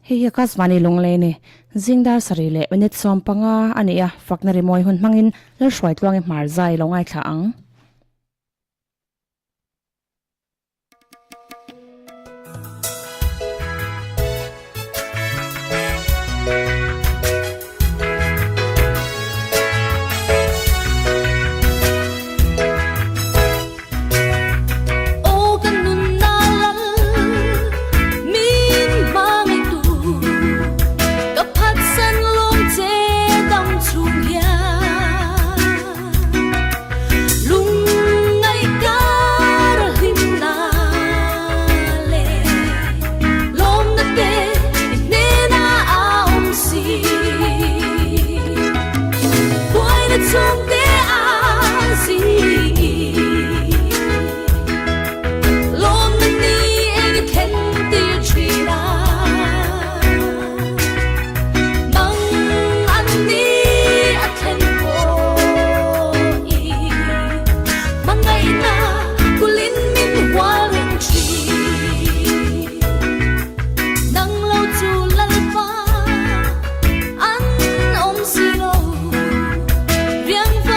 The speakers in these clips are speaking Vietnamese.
Hi kas mani lungle ni zingdar sarile minute som panga ania fakna rimoi hun mangin lal shwai tluang e mar zai longai thla ang riêng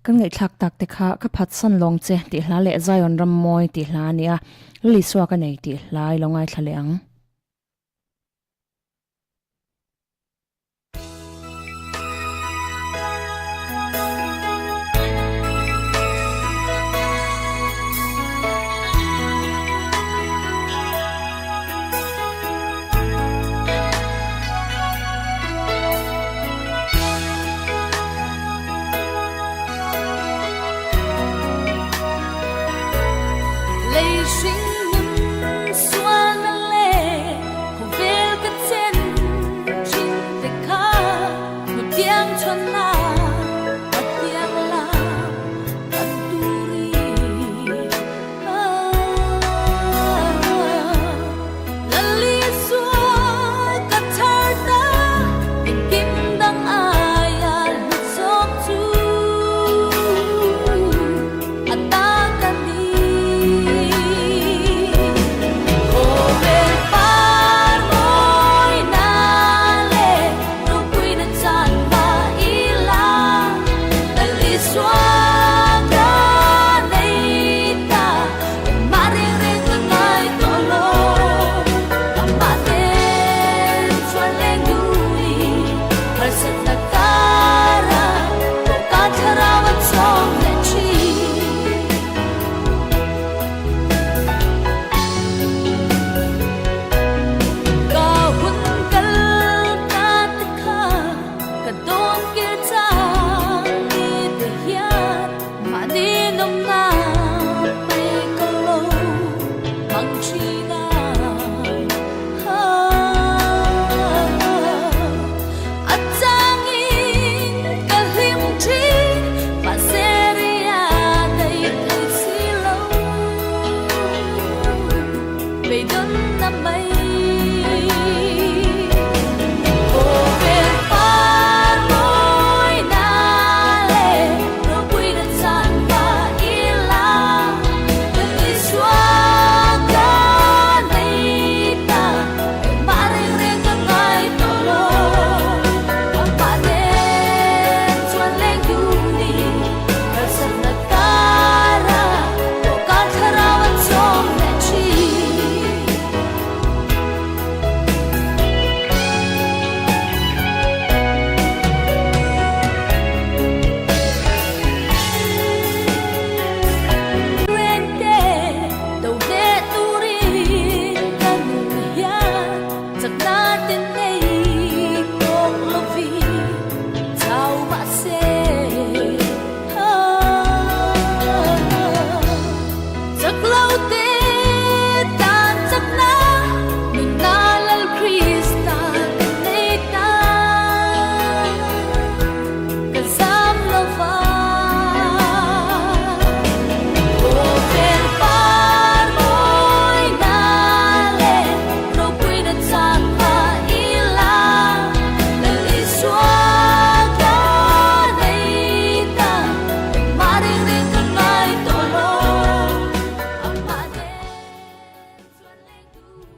kan ngai thlak tak te kha ka phat san long che ti hla le Zion Rammoi ti hla nia li swa ka nei ti hlai longai thlaleang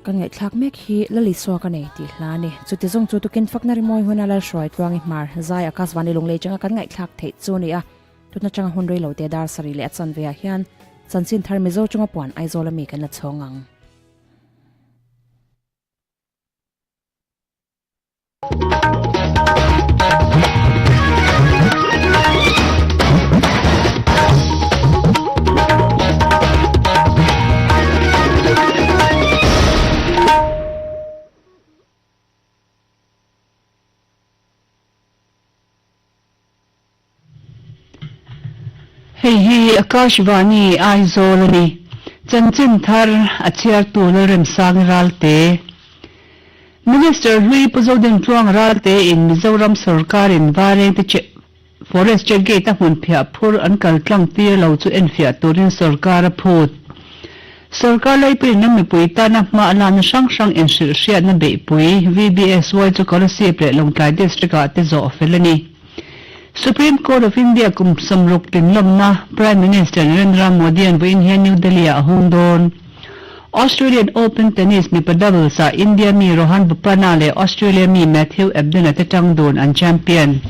kan ngai thlak mek hi lali swa ka nei ti hla ni chuti zong chu tu kin fakna ri moi huna la shoi twang i mar zai akaswani longle changa kan ngai thlak thei chu ni a tutna changa hun rei lo te dar sari le chan ve a hian chanchin thar mi zo chunga puan aizola mi kan la chongang Hei Akashvani Aizolani Chanchin Thar Achiar Tularem Sang Ralte Minister Hui Puzodin Tuang Ralte in Mizoram Sarkar in Vareng Forest Gate Hun Pia Pur Ankal Klang Tir Lau Chu Enfia Turin Sarkar Phut Sarkar Lai Pui Nami Pui Tanah Ma Alan Shang Shang in Shirshia Na Be Pui VBS Wai Chu Kolasi Ple Longkai District Ate Zo Felani Supreme Court of India kum samruk tin lomna Prime Minister Narendra Modi and Wayne here New Delhi a Hongdon Australian Open Tennis mi padabal sa India mi Rohan Bupanale Australia mi Matthew Ebden at Tangdon and champion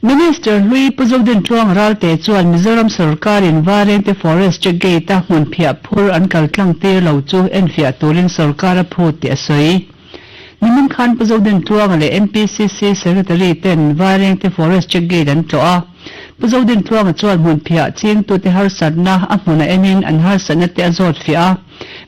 Minister Louis Puzogden Chuang Ralte Chuan Mizoram Sarkar in Varente Forest Chegay ta Mun Phia Phur an Kaltlang Tir Lo Chu En Phia Turin Sarkar Phut Ti Asoi Nimin Khan Puzogden Chuang le MPCC Secretary Ten Varente Forest Chegay Dan Choa Puzogden Chuang Chuan Mun Phia Ching Tu Te Har Sadna Amuna Emin an Har Sanat Te Azot Phia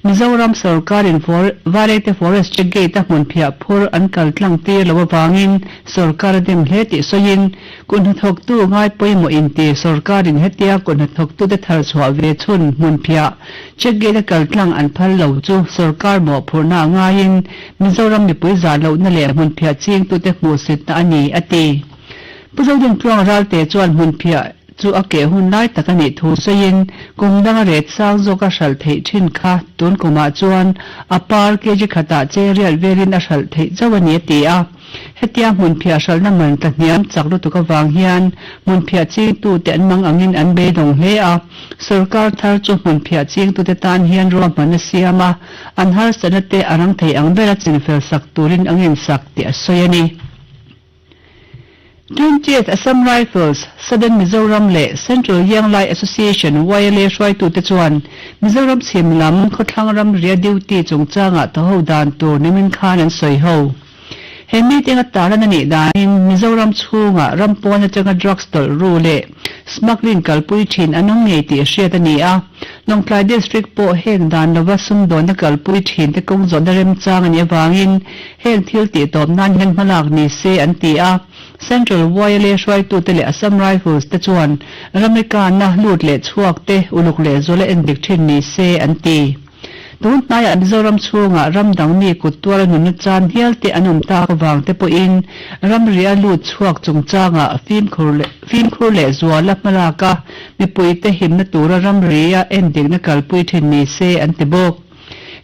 Mizoram Sarkar in Varente Forest Chegay ta Mun Phia Phur an Kaltlang Tir Lo Wangin Sarkar Dem Heti Soyin Kun Thok Tu Ngai Poimo Inti Sarkar in Hetia Kun Thok Tu Te Thar Chwa Ve Chun Mun Phia Chegay ta Kaltlang an Phal Lo Chu Sarkar Mo Phurna Ngayin Mizoram Mipui Za Lo Na Le Mun Phia Ching Tu Te Mu Sit Na Ani Ati Puzogden Chuang Ralte Chuan Mun Phia Chu ake hun lai takani thu soyin kungdang ret sang zoka shal thei thin kha tun kuma chuan apar keji khata che real verin a shal thei zawani tia hetia mun phia shal na man ta niam chaklu tu ka wang hian mun phia chi tu te an mang angin an be dong he a sarkar thar chu mun phia chi tu te tan hian ro man siama an har sanate arang thei ang bela chin fel sak turin angin sak ti soyani 20th Assam Rifles Southern Mizoram le Central Yang Lai Association YLA Shwai Tu Te Chuan Mizoram Sim Lam Khotlang Ria Duty Chung Changa To Ho Dan Tu Nimin Khan an Soi Ho He meeting at Taran ni Dain Mizoram Chunga Rampon at Changa Drugstore Rule Smuggling Kalpui Chin Anong Neti Shiata Nia Long Klai District Po Heng Dan Novasum Don Kalpui Chin Te Kong Zodarem Chang An Yavangin Heng Thil Ti Tom Nan Heng Malak Ni Se An Tia Central YLA Shwai Tu Te Le Assam Rifles Te Chuan Ramika Na Lut Le Chuak Te Uluk Le Zole Endik Thin Ni Se An Ti Don't Naya Mizoram Chunga Ramdang Ni Kutwara Nunu Chan Hial Te Anum Ta Wang Te Po In Ram Ria Lut Chuak Chung Changa Film Khur Le Zua Lap Malaka Mipui Te Him Na Tura Ram Ria Endik Na Kalpui Thin Ni Se An Te Bok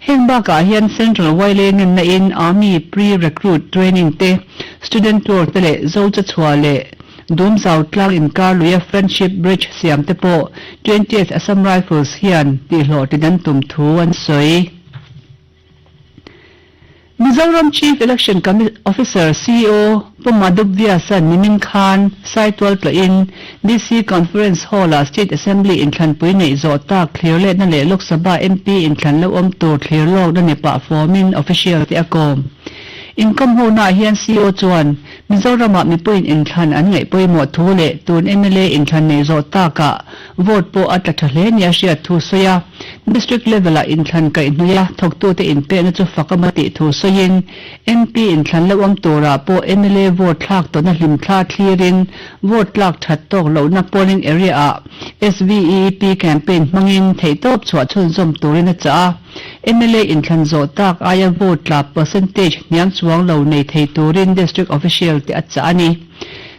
Heng Baka Hian Central YLA Ngin Na In Army Pre-Recruit Training Te Student Tour Te Le Zo Cha Chua Le Dum Zau Tlang In Kar Luya Friendship Bridge Siam Te Po 20th Assam Rifles Hian Ti Hlo Tinan Tum Thu An Soi Mizoram Chief Election Officer CEO Pumadub Vyasan Nimin Khan Saitwal Plain DC Conference Hall State Assembly in Khanpui Nei Zota Clear Le Na Le Lok Sabha MP in Khanlo Om To Clear Lok Na Ne Pa Forming Official Te Akom Income ho na hian CEO chuan Mizoram mi point in Khan an ngai poi mo thu le tun MLA in Khan nei Zota ka vote po atathle nia sia thu soya district level in Khan kai nuya thok tu te in pe na chu fakamati thu soyin MP in Khan lawam tora po MLA vote thak to na hlim thla thlirin vote tlak that tok lo na polling area a SVEP campaign mangin theitop chwa chun zom turin a cha MLA in Khan Zota aya vote la percentage nyang chuang lo nei thei turin district official te a cha ani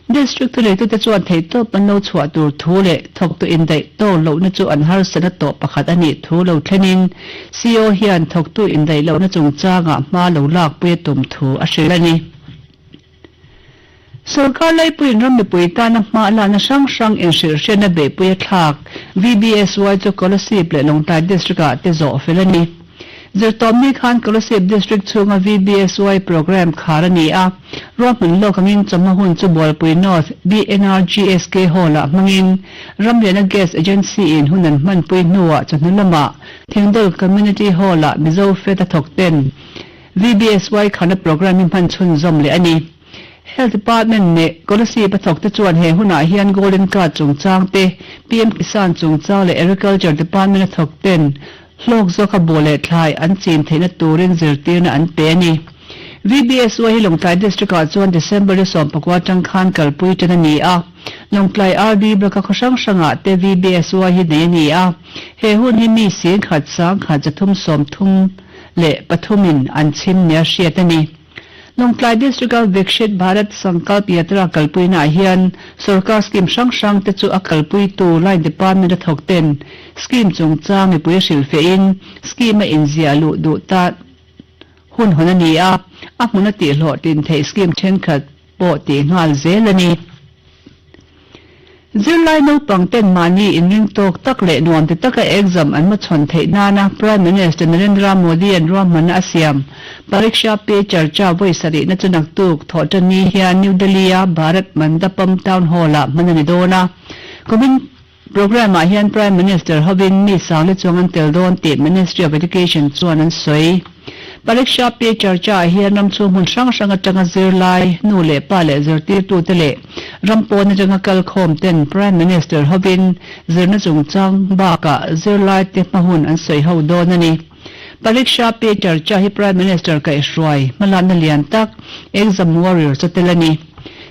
district le tu te chuan thei to panlo chwa tur thu le thok tu in dai to lo na chu an har sana to pakhat ani thu lo thlenin CEO hian thok tu in dai lo na chung changa ma lo lak pe tum thu a hrilani Sarkar lai puin ram me pui ta na ma la na sang sang in shir shena be pui thak VBSY to Colosseum le long tai district a te zo felani Zertomni Khan Colosseum District Chunga VBSY program kharani a Roman Lokangin Chamahun Chubol Pui North BNRGSK Hola Mangin Ramlena Gas Agency in Hunan Man Pui Nuwa Chanulama Thingdol Community Hola Mizo Feta Thokten VBSY Khana program in Panchun Zomle ani Health Department ne Colosseum Pathok te chuan he huna hian Golden Card chung chang te PM Kisan chung chang le Agriculture Department Thokten Lok Zoka Bole Thai an chin theina turin zirtir na an pe ni VBSY Longtai District a chuan December le som pakwa Tangkhan Kalpui Tena ni a Longtlai RD Braka Khosang Sanga te VBSY hi nei ni a he hun hi mi sin khat sang khat chathum som thum le pathumin an chim nia hriatani Longtlai District of Vikshit Bharat Sankalp Yatra Kalpui na hian Sarkar scheme sang te chu a Kalpui tu Line Department Thokten scheme chung chang mi pui shil fe in scheme in zialu du ta hun honani a huna ti hlo tin thei scheme then khat po ti ngal zelani zirlai no pangten mani in ring tok tak le nuam te taka exam an ma chhon thei na Prime Minister Narendra Modi an Raman Asiam pariksha pe charcha voi sari na chunak tuk thotani hian New Delhi a Bharat Mandapam Town Hall a manani dona komin program a hian Prime Minister Hovin mi sawle chungan tel don ti Ministry of Education chuan an soi pariksha pe charcha hian nam chu mun sang sang atanga zirlai nu le pa le zirtir tu tele rampo na janga kal khom ten Prime Minister Hovin zirna chungchang ba ka zirlai te mahun an soi ho don ani pariksha pe charcha hi Prime Minister ka isroi malan na lian tak exam warrior chatelani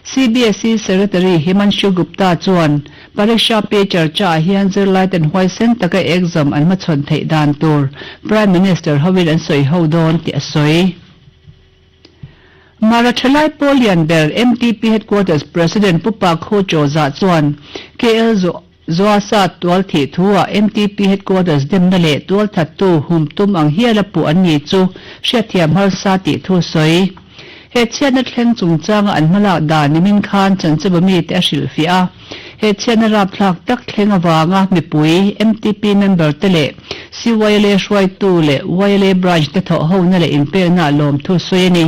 CBSE Secretary Himanshu Gupta chuan pariksha pe charcha hian zirlai ten hwai sen taka exam an ma chhon thei dan tur Prime Minister Hovin an soi ho don ti asoi Marathalai Polianber MTP Headquarters President Pupa Khocho za chuan KL Zoasa Tual Thi Thua MTP Headquarters Demnale Tual Thattu Humtum ang hiala pu an ni chu Shethiam Harsa ti thu soi he chian thleng chungchang an mala da nimin khan chanchebami te ashil fia he chian rap thlak tak thleng awanga mipui MTP member tele CYLA shwai tu le YLA branch te tho ho na le inpe na lom thu soyani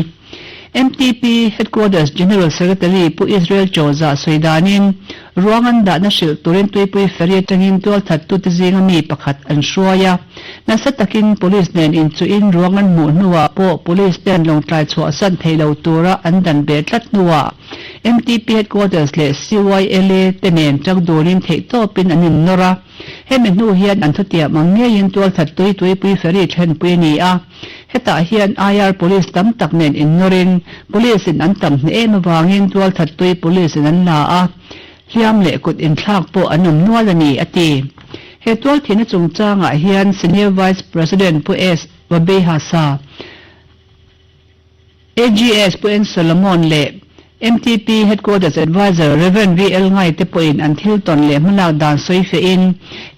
MTP Headquarters General Secretary pu Israel Choza Soidanin ruangan da na shil turin tuipui feria tangin tual thattu te zinga mi pakhat an shwaya na satakin police nen in chu in ruangan mu nuwa po police ten long trai chwa san theilo tura an dan be tlat nuwa MTP Headquarters le CYLA tenen chak dorin thei to pin anin nora hemi nu hian an thutia mangye in tual thattu tuipui feria then pui ni a heta hian IR police tam tak nen in norin police in an tam ne em wangin tual thattu police in an la a hiam le kut in thlak po anum nualani ati he tual thina chungchanga hian Senior Vice President pu S Wabe Hasa AGS pu N Solomon le MTP Headquarters Advisor Reverend VL Ngai te po in an Hilton le malak dan soi fe in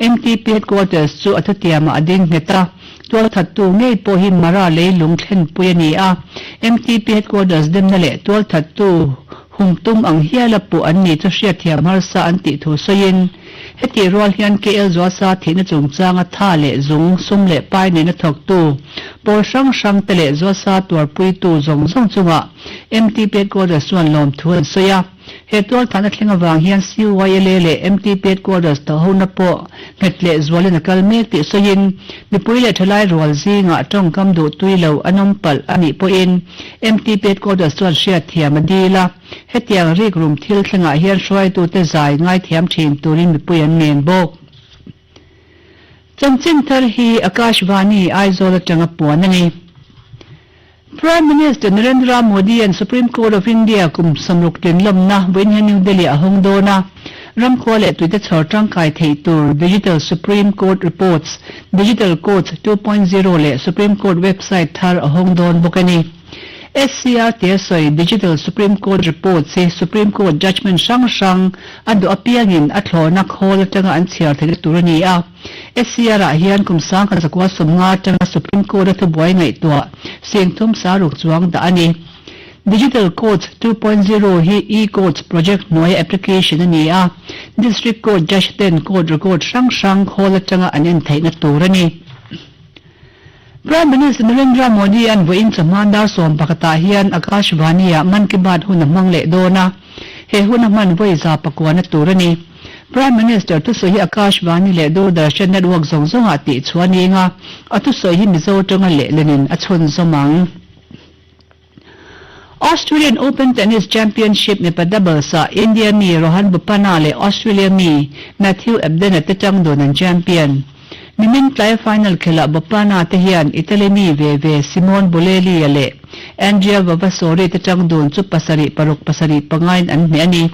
MTP Headquarters chu athatiama ading neta tual thattu ngei po hi mara le lung thlen puyani a MTP Headquarters demna le tual thattu humtum ang hiala pu an ni chu hria thiam harsa an ti thu soin heti rol hian KL Zoasa thina chungchanga tha le zung sum le pai ne na thok tu por sang sang tele Zoasa tur pui tu zong zong chunga MTP Headquarters suan lom thuan soya he tual thana thlenga wang hian CYLA le MTP Headquarters to hona po ngetle zwale na kalme ti soin mi puile thalai rol zinga tong kam du tuilo anom pal ani po in MTP Headquarters suan hria thiam adila hetiang rik rum thil thlenga hian hruai tu te zai ngai thiam thin turin mi puyan nen bok chanchin thar hi Akashvani Aizawl atanga puanani Prime Minister Narendra Modi and Supreme Court of India kum samruk tin lomna buin New Delhi ahong dona ram khole tuite chhortang kai thei tur Digital Supreme Court Reports Digital Courts 2.0 le Supreme Court website thar ahong don bokani SCR TSI Digital Supreme Court Report se Supreme Court Judgment sang adu apiangin athlona khol tanga an chiar thei turani a SCR a hian kum sang kan sakwa somnga tanga Supreme Court athu boy ngai to sengthum saruk chuang da ani Digital Courts 2.0 hi e-courts project noi application ani a District Court Judge ten court record sang khol tanga anen thei na turani Prime Minister Narendra Modi an voin chamanda som pakata hian Akashvani ya man ki baat hun mangle dona he hun man voi za pakwana turani Prime Minister tu so hi Akashvani le Doordarshan network zongzong ati chwani nga atu so hi mizo tonga le lenin achon zomang Australian Open Tennis Championship ne padabal sa India mi Rohan Bopanna le Australia mi Matthew Ebden at changdonan champion Mimin play final khela Bopanna te hian Italy mi ve Simone Bolelli ale Andrea Vavasori te changdon chu pasari paruk pasari pangain an me ani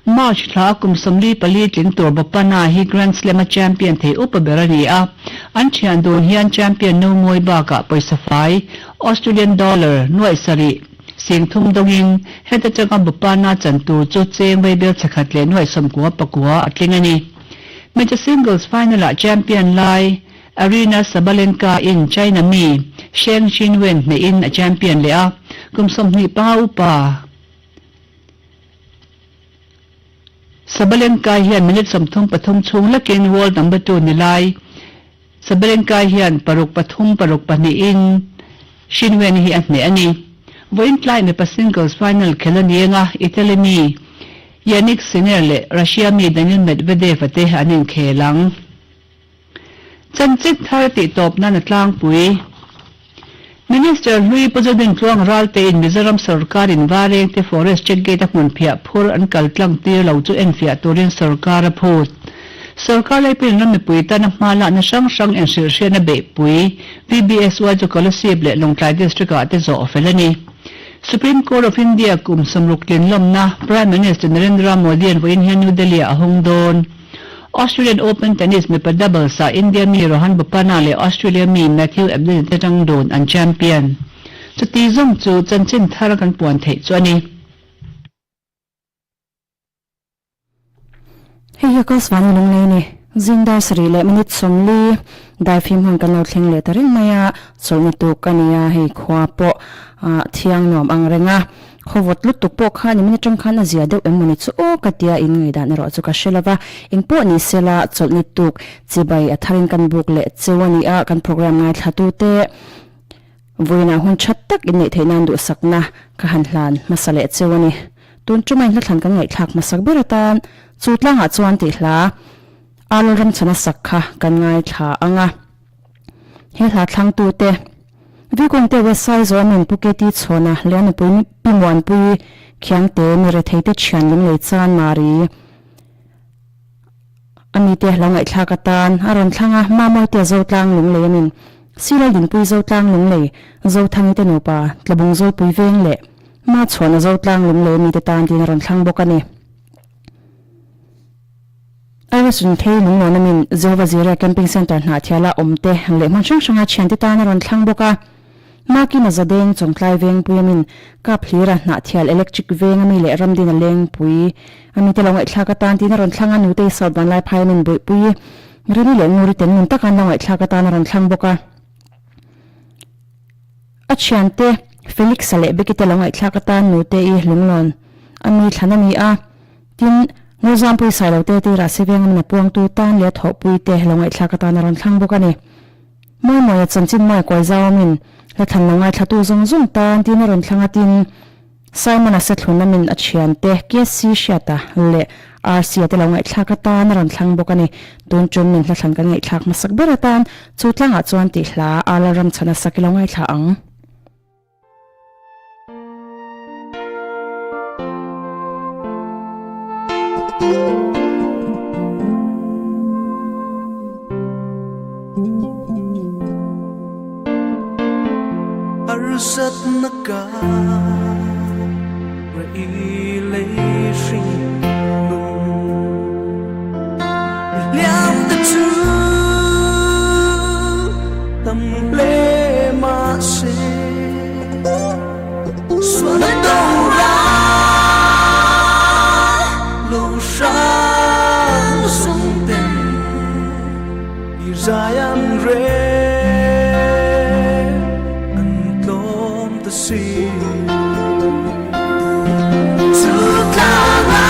March thla kum somli pali tling tur Bopanna hi Grand Slam champion the upaberani a an thian don hian champion no moi ba ka paisa fai Australian dollar noi sari singthum dongin heta changa Bopanna chantu chu cheng wei bel chakhat le noi somkwa pakwa atlingani Major singles final champion lai Arina Sabalenka in China mi Sheng Xinwen ne in a champion le a kum somni pa upa Sabalengka hian minute somthum pathum chung lakin wall number 2 nilai Sabalengka hian paruk pathum paruk paniin Shinwen hi atne ani voin tlai ne pa singles final khelanienga Italy mi Yannick Sinner le Russia mi Daniil Medvedev ate anin khelang Chanchit Tharati top na natlang pui Minister Louis Puzodin Tluang Ralte in Mizoram Sarkar in Vareng te Forest Check Gate Mun Phia Phur an kaltlang tir lo chu en Phia Turin Sarkar phut Sarkar lai pin ram pui ta na mala na sang en shir na be pui VBS wa chu Colosseum le Longtlai district ate zo offelani Supreme Court of India kum samruklin lom na Prime Minister Narendra Modi an voin hian New Delhi ahong don Australian Open Tennis mi pa double sa India mi Rohan Bopana le Australia mi Matthew Ebden Tetang Don an champion. Chu ti zong chu chanchin thar kan puan thei chu ani. Hei ka swan long nei ni zinda sri le minute somli dai phim hon kan lo thleng le tarin maya solni tu kania hei khwa po thiang nom ang renga khowot lutuk po kha ni minute tang khan azia deuh emoni chu o katia in ngai da na ro chu ka shelava ingpo ni sela cholni tuk chibai atharin kan buk le chewani a kan program ngai thatu te voina hun thattak in nei theinan du sakna ka hanhlan masale chewani tun chumai na thlan kan ngai thak masak beratan chutlanga chuan ti hla alram chana sakha kan ngai tha anga he hla thlang tu te vi kong te website zo min puketi chona lian pui pimwan pui khyang te mi re theite chian ling le chan mari ami te hlangai thlakatan aron thlanga mamoi te zo tlang lung le min sila din pui zo tlang lung le zo thangi te no pa tlabung zo pui veng le ma chona zo tlang lung le mi te tan din ron thlang bokani Arasun thei lung no namin Zova Zira camping center na thiala omte le man sang sanga chian te tan ron thlang boka Maki na zadeng chongtlai veng puyamin kap hlira na thial electric veng ami le ramdin leng pui ami te longai thlakatan tin ron thlanga nu te southern lai phaimin boi pui reni le nguri ten mun takan longai thlakatan ron thlang boka achante Felix sale bekite longai thlakatan nu te I lunglon ami thlanami a tin ngozam pui sailo te ti ra seveng na puang tu tan le tho pui te longai thlakatan ron thlang boka ni moi moi chanchin moi koi zawamin la than longai thatu zong zong tan tin ron thlangatin Simon asa thluna min achian te KC shata le RC te longai thlakatan ron thlang bokani tun chon min la thlan kan ngai thlak masak beratan chutlanga chuan ti hla alaram chana sakilongai thla ang Arsat naka Railay shing Liam the two Tam ple ma se Swana dora Lo shang sung ten Isayan re See to Clara,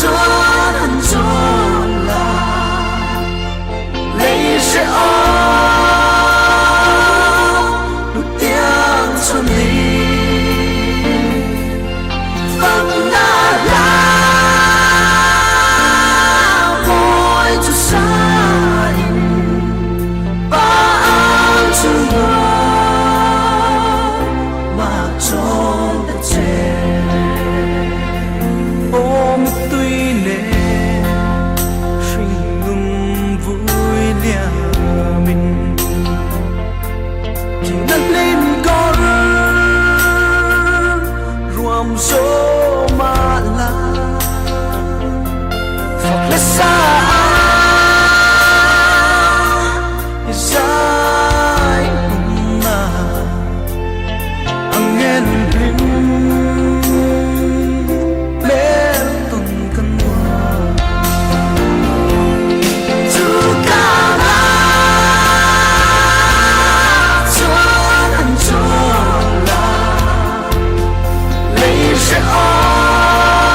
Ton and Tola, Leisure all, look down to me. From Nara, boy to sign, bound to Leisure all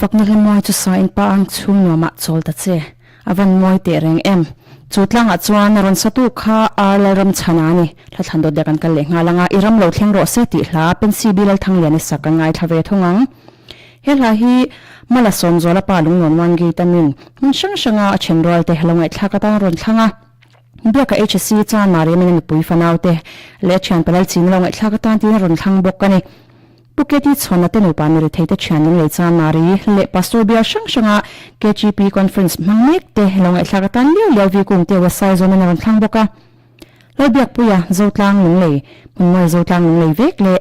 fak na lemoi chu sa in pa ang chung no ma chol ta che avan moi te reng em chutlang a chuan ron satu kha arlaram chhana ni thla thando de kan kal le nga langa iram lo thleng ro se ti hla pen sibilal thang lian sak ngai thave thongang hela hi mala som zola pa lung non wan gi tamin mun sang sanga chen rol te helongai thla ka ta ron thlanga biaka HSC chan mari min pui fanaute le chan pelal chin lo ngai thla ka tan tin ron thlang bok kani Puketi chona te nupa mi rithei channing le chan mari le pastor bia sang sanga KGP conference mangmek te helongai thla ka tan liu vi kung te wasai zona ron thlang boka lo biak puya zotlang lung le mun moi zotlang lung le vek le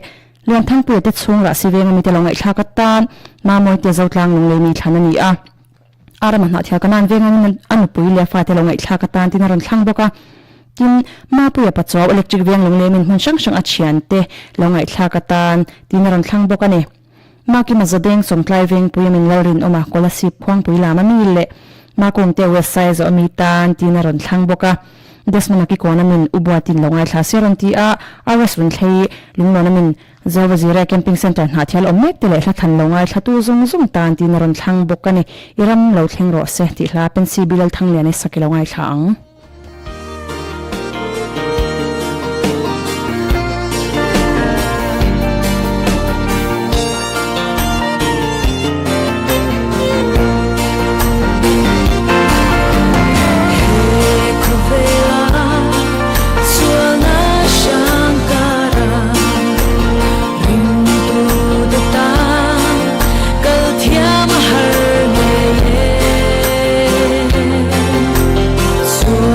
lian thang pu te chung ra sivenga mi te longai thla ka tan ma moi te zotlang lung le mi thanani a arama na thia kanan venga min anu pui le fa te longai thla ka tan tin ron thlang boka tin ma puya pa chaw electric veng lung le min hun sang sang a chian te longai thla ka tan tin ron thlang boka ne ma ki ma zadeng som klai veng puya min lorin oma kola si phwang pui lama mi le ma kong te west side zo mi tan tin ron thlang boka desmana ki kona min ubwatin longai thla seron ti a aras run thlei lungno na min zawazira camping center na thial omek te le thla than longai thatu zung zung tan tin ron thlang boka ne iram lo thleng ro se ti hla pen sibilal thang le ne sakilongai thlang So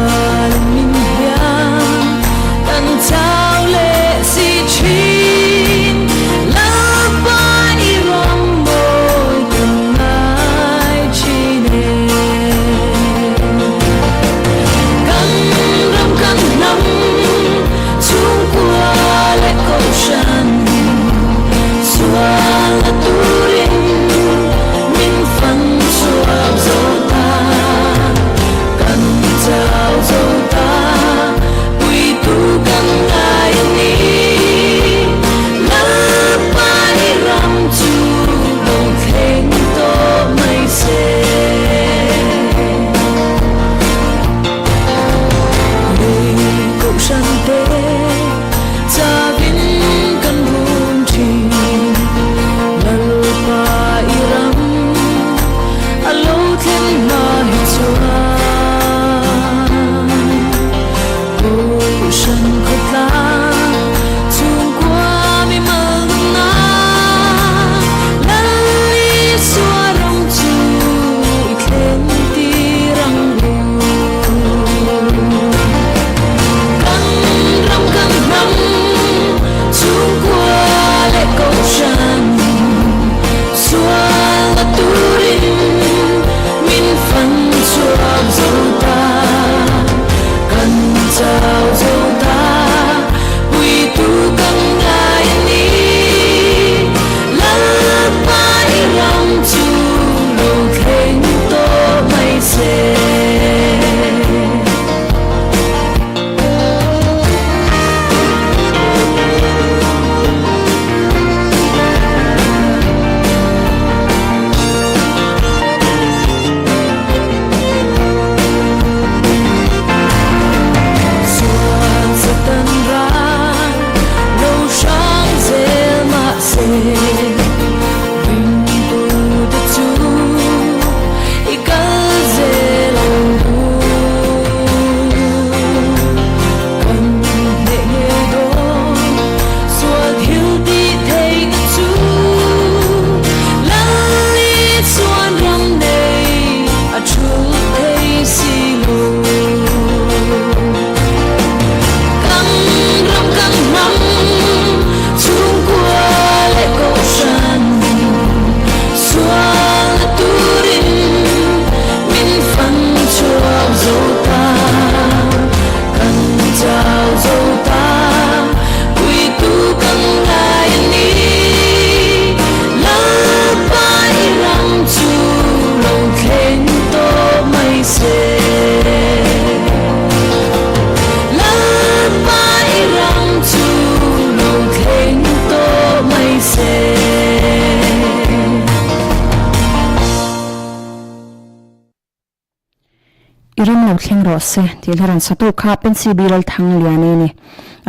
iram lo thleng ro se tilharan satu kha pensi bilal thang liani ni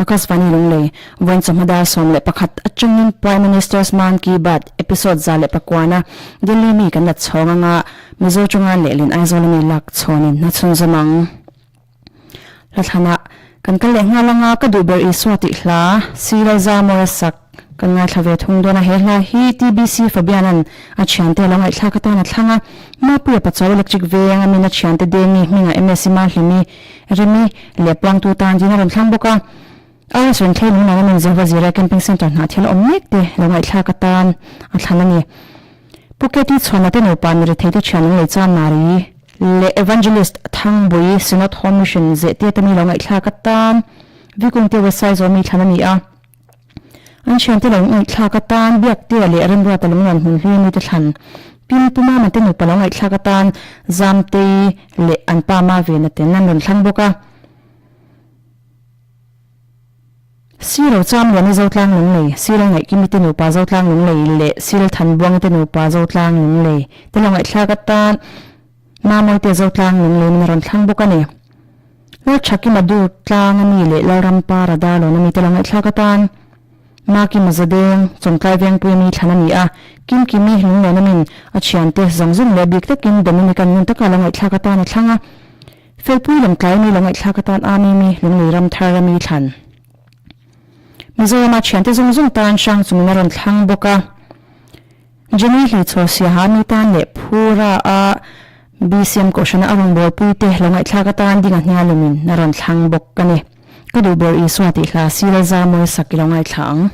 akaswani lunglei voin chamada som le pakhat atangin prime minister's man ki bat episode zale pakwana delhi mi kan na chonga nga mizo chunga lelin aizolami lak chonin na chun zamang lathana kan kal nga langa ka duber iswati hla sila za morasak kan nga thave thung dona hela hi tbc fabianan a chante langa thlakata na thlanga ma pu pa chaw electric ve anga mina chante dengi minga msc ma hlimi remi le plang tu tan jina ram thlang boka a son thai nu na min zava zira camping center na thil omnek te langa thlakatan a thanani puketi chhona te no pan ri theite channel le chan mari le evangelist thang boi sinot home mission ze te tami langa thlakatan vikung te website zo mi thanani a an chante lang ai thlakatan biak te le remra talung nan hun hi mi te than pin puma man te no palang ai thlakatan zamte le an pa ma ve na te nan ron thlang boka siro cham le zo tlang lung le siro ngai kimi te no pa zo tlang lung le le siro than buang te no pa zo tlang lung le te lang ai thlakatan ma moi te zo tlang lung le mi ron thlang boka ne lo chaki madu tlang ani le lo ram pa ra da lo na mi te lang ai thlakatan maki mazadeng chongkai veng pui mi thanani a kim kimi hlung le namin a chiante zangjung le bik takin dominican nun taka langai thlakata na thlanga felpui lam kai mi langai thlakatan ami mi hlung ram thara mi than mizoram a chiante zangjung tan sang chungna ron thlang boka jeni hli chosia ha mi tan le phura a bcm ko shana arong bor pui te langai thlakatan dinga hnia lumin na ron thlang bok kani kadubor iswati hla sila za moi sakilangai thlang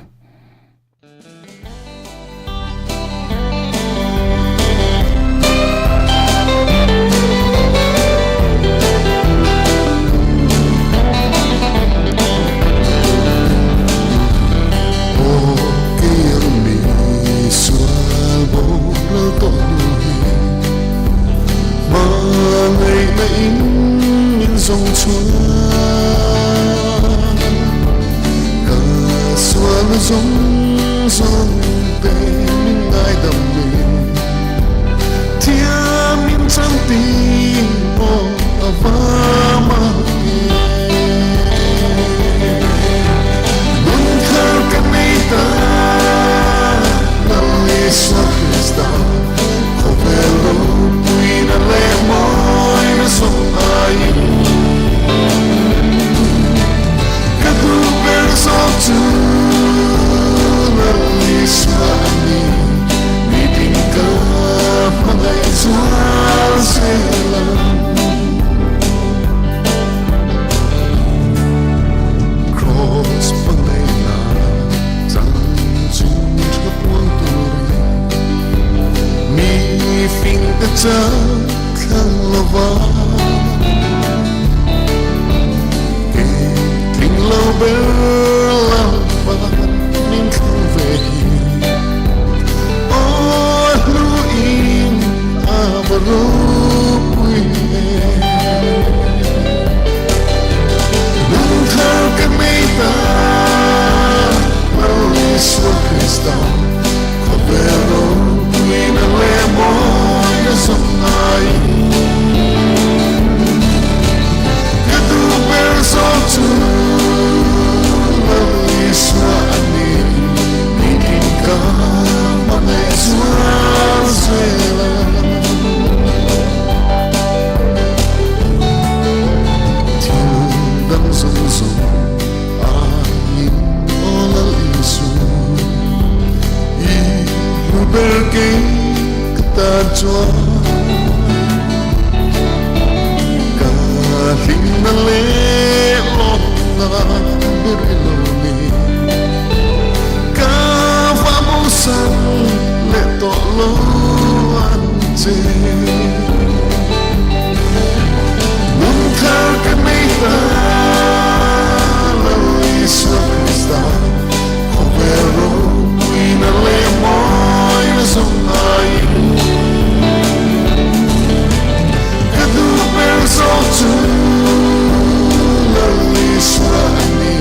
Giống giống tên mình ai đam mê thiên mình chẳng tin ô và mà luôn khao cả mấy ta nằm đi xa Krista không về lâu tuy đã lẽ mỏi nó sống ai các tu bên sau Ismani meeting ka mga Jerusalem cross panay na zang chung chap wang turi mi fing the jang kang lava ting lo bel lava min kang ve Nung thao các mấy ta Mau Iswa Krista Có vẻ đâu Tuy là lẽ mỏi Nó sống ai Cái tu bè gió tu Mau Iswa Ani Ni kinh ca Mà ngày Chúa dễ là Berkei kita jua kahing na lelo na beriloni kafamusan leto lo ante muntar kamita lo Iswa Krista kovero kuina lemo sông ai cái tu bên gió tu lời Iswa ani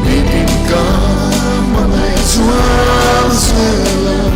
mi tin ca mà ngày Chúa sẽ làm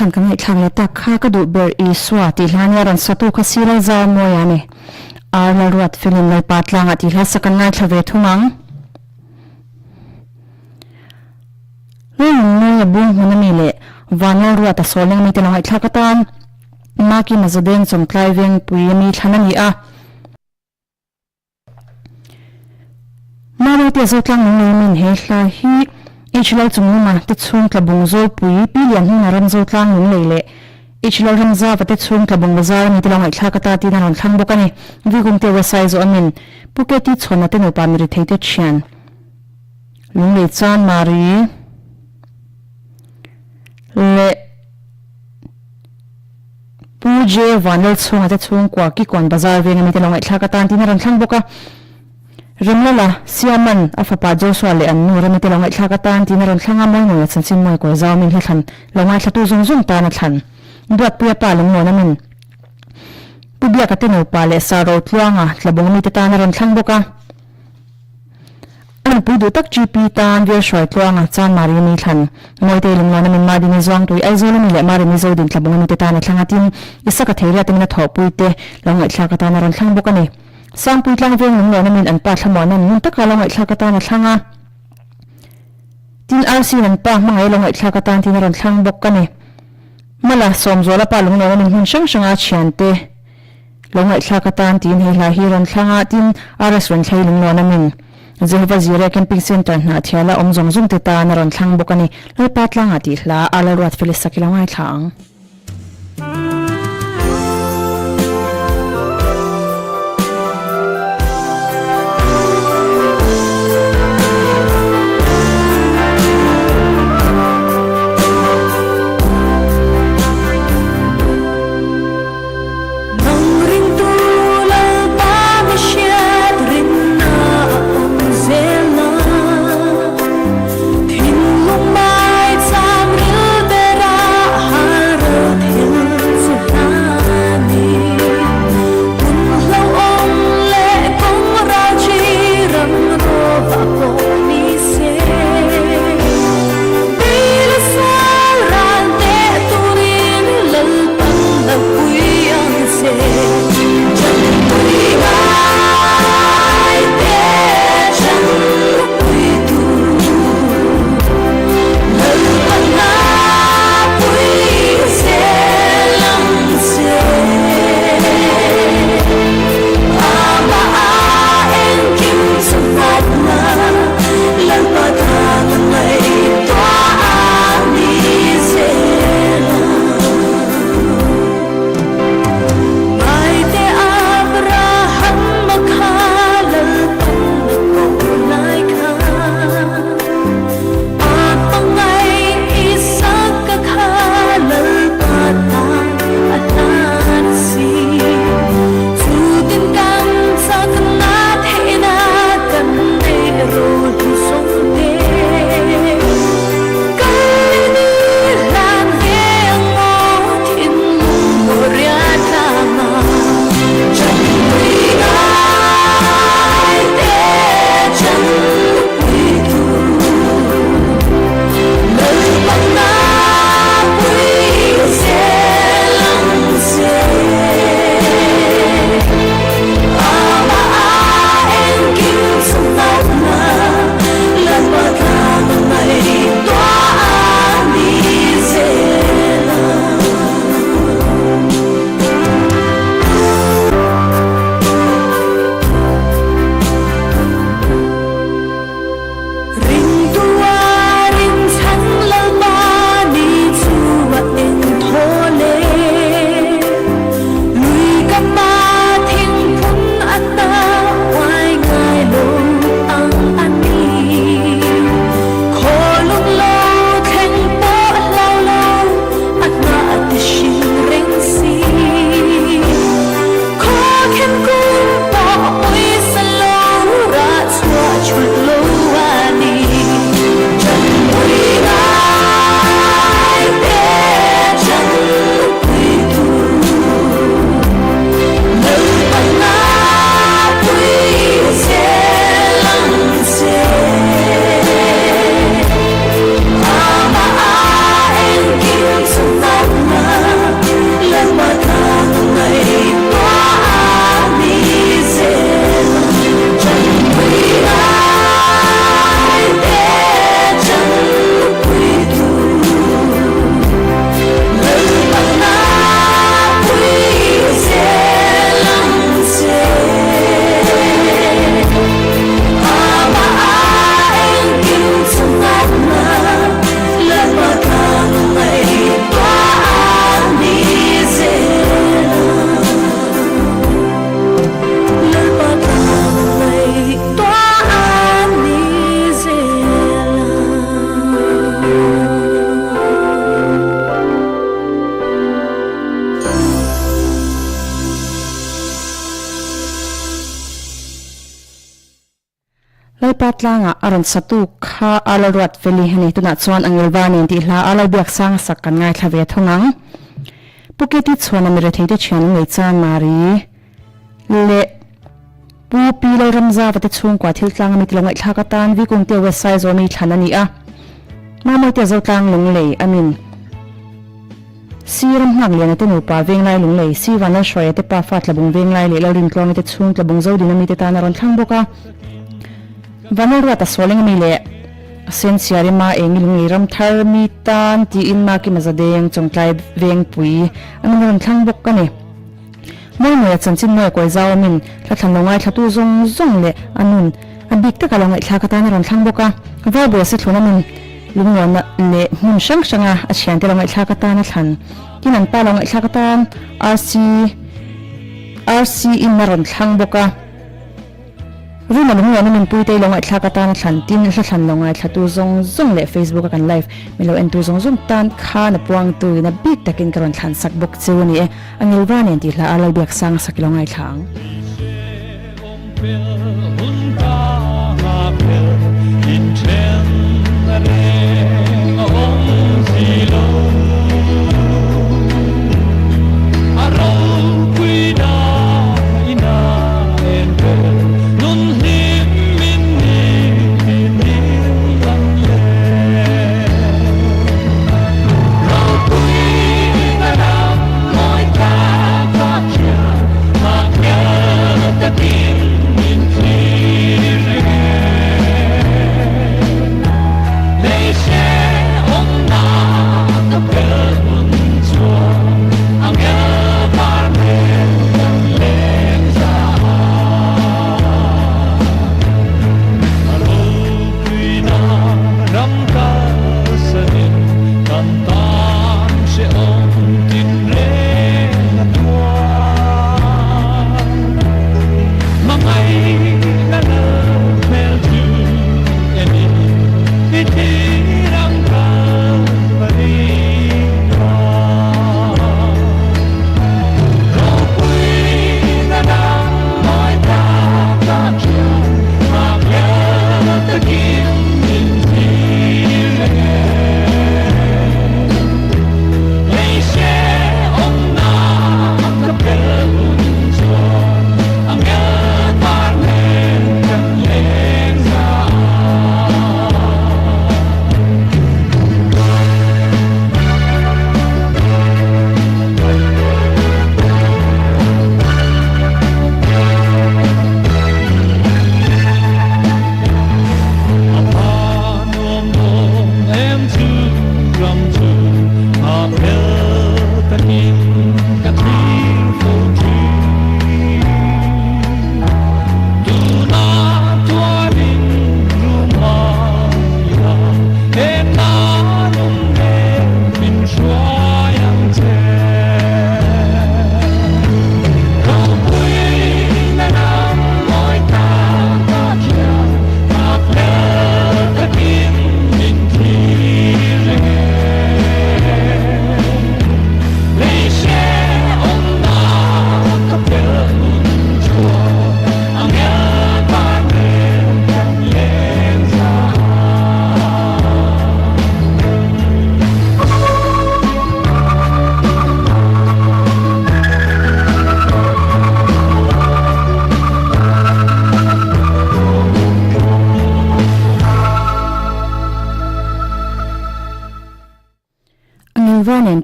khan kan ngai thlang le tak kha ka du ber I swa ti hlania ran satu kha sira za mo ya ne arla ruat filin lai patlang ati hla sakan ngai thave thumang no bung hunami le vanal ruat a soleng mi te ngai thlakatan maki mazadeng chom tlaiweng puimi thanani a maro te zotlang min he hla hi ichlo chungma te chung tlabung zo pui pilian hna ram zotlang ning leile ichlo ram za pate chung tlabung bazar mi te ngai thlakata ti na ron thang bokani vigum te website zo amin puketi chhona te no pamiri theite chian lungle chan mari le puje vanal chunga te chung kwa ki kon bazar ve mi te ngai thlakata ti na ron thang boka Ramlala siaman afapa Joshua le an nu rami te longai thlakatan tin ron thlanga moi noi chanchin moi ko zaw min hlan longai thatu zung zung ta na thlan duat pia pa lung no na min pubia ka te no pa le sa ro tluanga tlabong mi te ta na ron thlang boka an pu du tak gp tan ve shoi tluanga chan mari mi thlan moi te lung no na min ma din zong tui ai zo na mi le mari mi zo din tlabong mi te ta na thlanga tin isaka theira te na tho pui te longai thlakatan na ron thlang boka ni sang pui tlang veng nung na min an pa thlamonan nun taka longai thlakata na thlanga tin rc nan pa mangai longai thlakata tin ron thlang bok ka ni mala somzola pa lung na min hun shang shanga chiante longai thlakata tin he la hi ron thlanga tin rs ron thlai lung na min Jehovah Jireh camping center na thiala omjong jung te ta na ron thlang bok ani lai pa tlanga ti hla ala ruat felis sakilangai thlang Hãy subscribe cho kênh Ghiền Mì Gõ để không bỏ lỡ lalpa tlanga aron satu kha alarwat veli hani tuna chuan angilwani ti hla alabiak sang sakkan ngai thave thongang puketi chuan amire theite thian ngei chan mari le pu pi lo ramza vate chung kwa thil tlang mi tilongai thlaka tan vi kung te website zo mi thanani a ma mo te zo tlang lung lei amin siram hnak lian te nu pa veng lai lung lei si wana shoi te pa fat labung veng lai le lo rin tlong te chung labung zo dinami te tan ron thang boka vanal rata soling mi le sen siari ma eng lung ram thar mi tan ti in ma ki mazadeng chongtlai veng pui amin ron thang bok ka ni moi moi chanchin moi koi zaw min thla than longai thatu zong zong le anun abik ta kalongai thla ka tan ron thang boka va bo se thlona min lungwa na le mun sang sanga a chian te longai thla ka tan a than kinan pa longai thla ka tan RC in ron thang boka runa lungwa na min pui te longai thla ka tan a than tin hla than longai thatu zong zong le Facebook kan live melo en tu zong zong tan kha na puang tu na big takin karon than sak bok chuni e angilwa nen ti hla alal biak sang sakilongai thang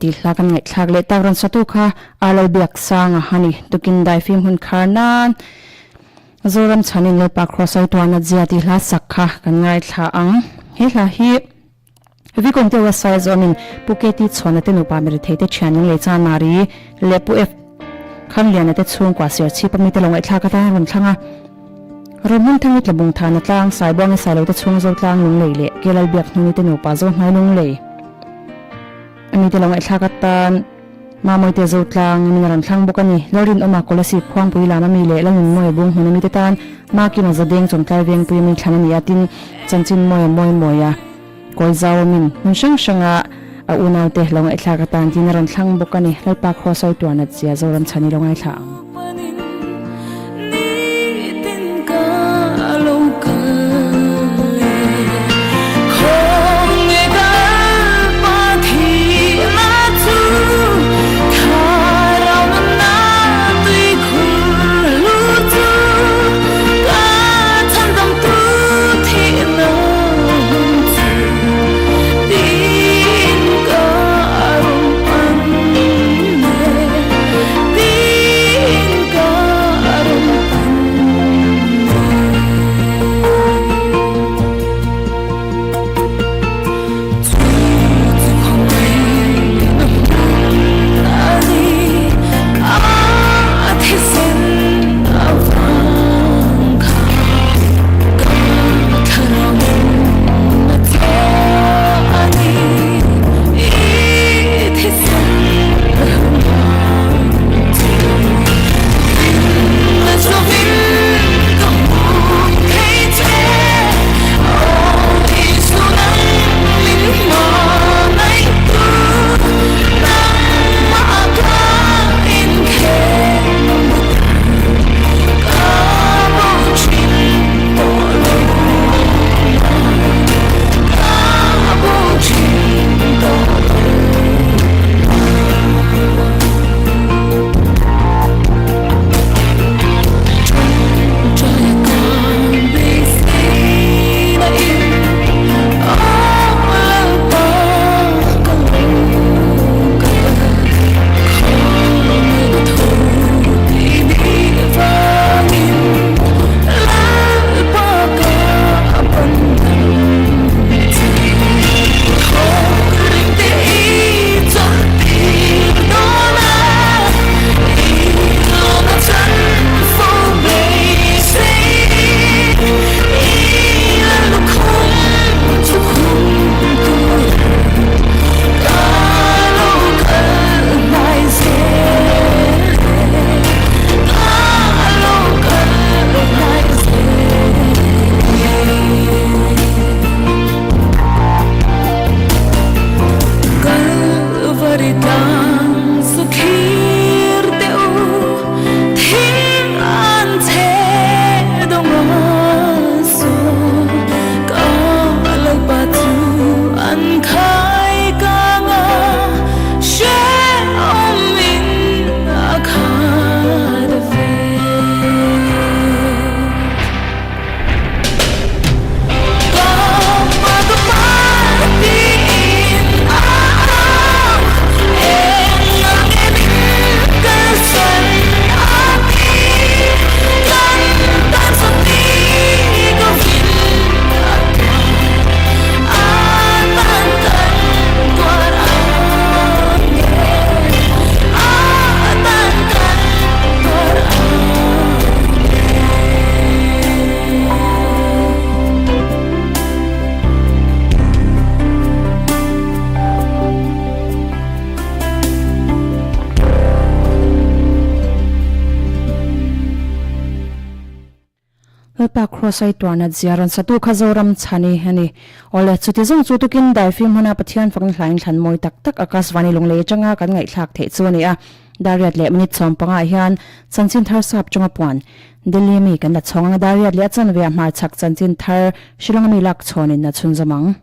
ti hlakan ngai thlak le tawran satu kha alal biak sanga hani tukin dai film hun kharnan zoram chanin le pa crossai twana zia ti hla sakha kan ngai thla ang he hla hi vi kon te wa size onin puketi chhona te nu pa mere theite channel le chan mari le pu f kham lian te chung kwa sia chi pami te longai thla ka ta ron thlanga romun thangit labung thana tlang sai bong sai lo te chung zo tlang lung le le kelal biak ni te nu pa zo mai lung le ani te longai thla ka tan ma moi te zo tlang ni ran thlang bokani lorin oma kolasi khwang pui lama mi le langin moi bung huna mi te tan ma ki ma zadeng chon tlai veng pui mi thana ni atin chanchin moi ya koi zaw min hun sang sanga a unau te longai thla ka tan tin ran thlang bokani lalpa khosoi tuana chia zo ram chani longai thlang ni tin ka lo ka Helpa crossai tuana ziaran satu khazoram chani hani ole chuti zong chu tukin dai film hona pathian phang hlain thlan moi tak tak akaswani lungle changa kan ngai thlak the chu ni a dariat le minute chom panga hian chanchin thar sap chunga puan Delhi mi kan la chonga dariat le chan ve mar chak chanchin thar shilong mi lak chonin na chun zamang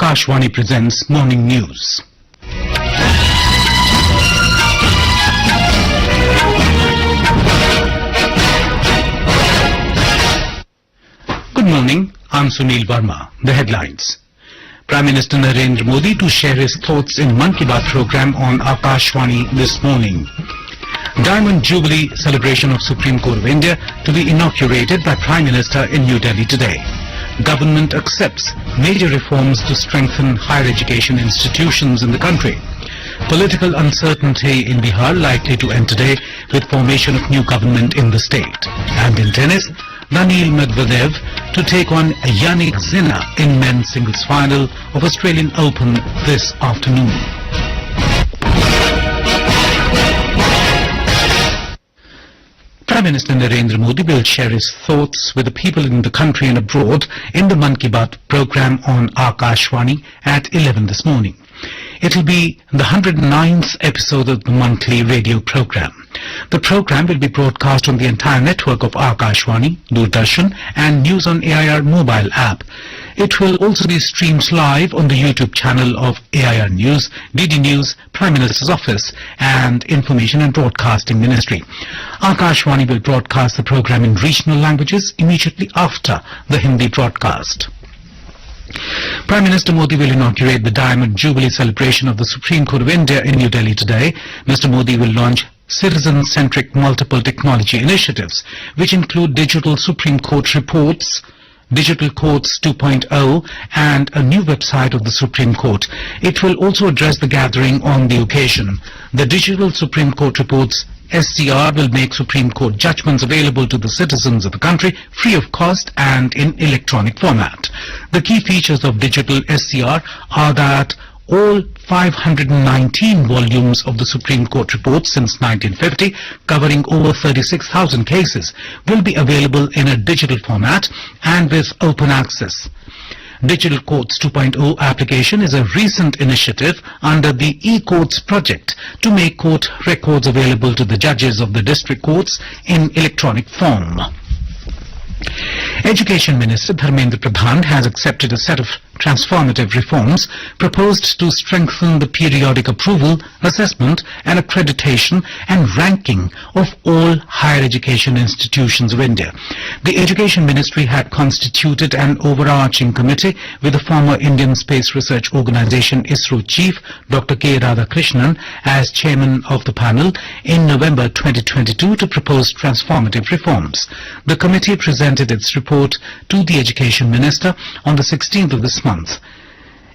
Akashwani presents Morning News. Good morning, I'm Sunil Verma. The headlines. Prime Minister Narendra Modi to share his thoughts in Mann Ki Baat program on Akashwani this morning. Diamond Jubilee celebration of Supreme Court of India to be inaugurated by Prime Minister in New Delhi today. Government accepts major reforms to strengthen higher education institutions in the country. Political uncertainty in Bihar likely to end today with formation of new government in the state. And in tennis, Daniil Medvedev to take on Yannick Sinner in men's singles final of Australian Open this afternoon. Prime Minister Narendra Modi will share his thoughts with the people in the country and abroad in the Mann Ki Baat program on Akashwani at 11 this morning. It will be the 109th episode of the monthly radio program. The program will be broadcast on the entire network of Akashwani, Doordarshan and News on AIR mobile app. It will also be streamed live on the YouTube channel of AIR News, DD News, Prime Minister's Office and Information and Broadcasting Ministry. Akashwani will broadcast the program in regional languages immediately after the Hindi broadcast. Prime Minister Modi will inaugurate the Diamond Jubilee celebration of the Supreme Court of India in New Delhi today. Mr. Modi will launch citizen-centric multiple technology initiatives, which include digital Supreme Court reports, Digital Courts 2.0 and a new website of the Supreme Court. It will also address the gathering on the occasion. The Digital Supreme Court reports SCR will make Supreme Court judgments available to the citizens of the country free of cost and in electronic format. The key features of Digital SCR are that all 519 volumes of the Supreme Court reports since 1950, covering over 36,000 cases, will be available in a digital format and with open access. Digital Courts 2.0 application is a recent initiative under the e-Courts project to make court records available to the judges of the district courts in electronic form. Education Minister Dharmendra Pradhan has accepted a set of transformative reforms proposed to strengthen the periodic approval, assessment and accreditation and ranking of all higher education institutions of India. The Education Ministry had constituted an overarching committee with the former Indian Space Research Organisation ISRO Chief Dr. K. Radhakrishnan as chairman of the panel in November 2022 to propose transformative reforms. The committee presented its report to the Education Minister on the 16th of this month.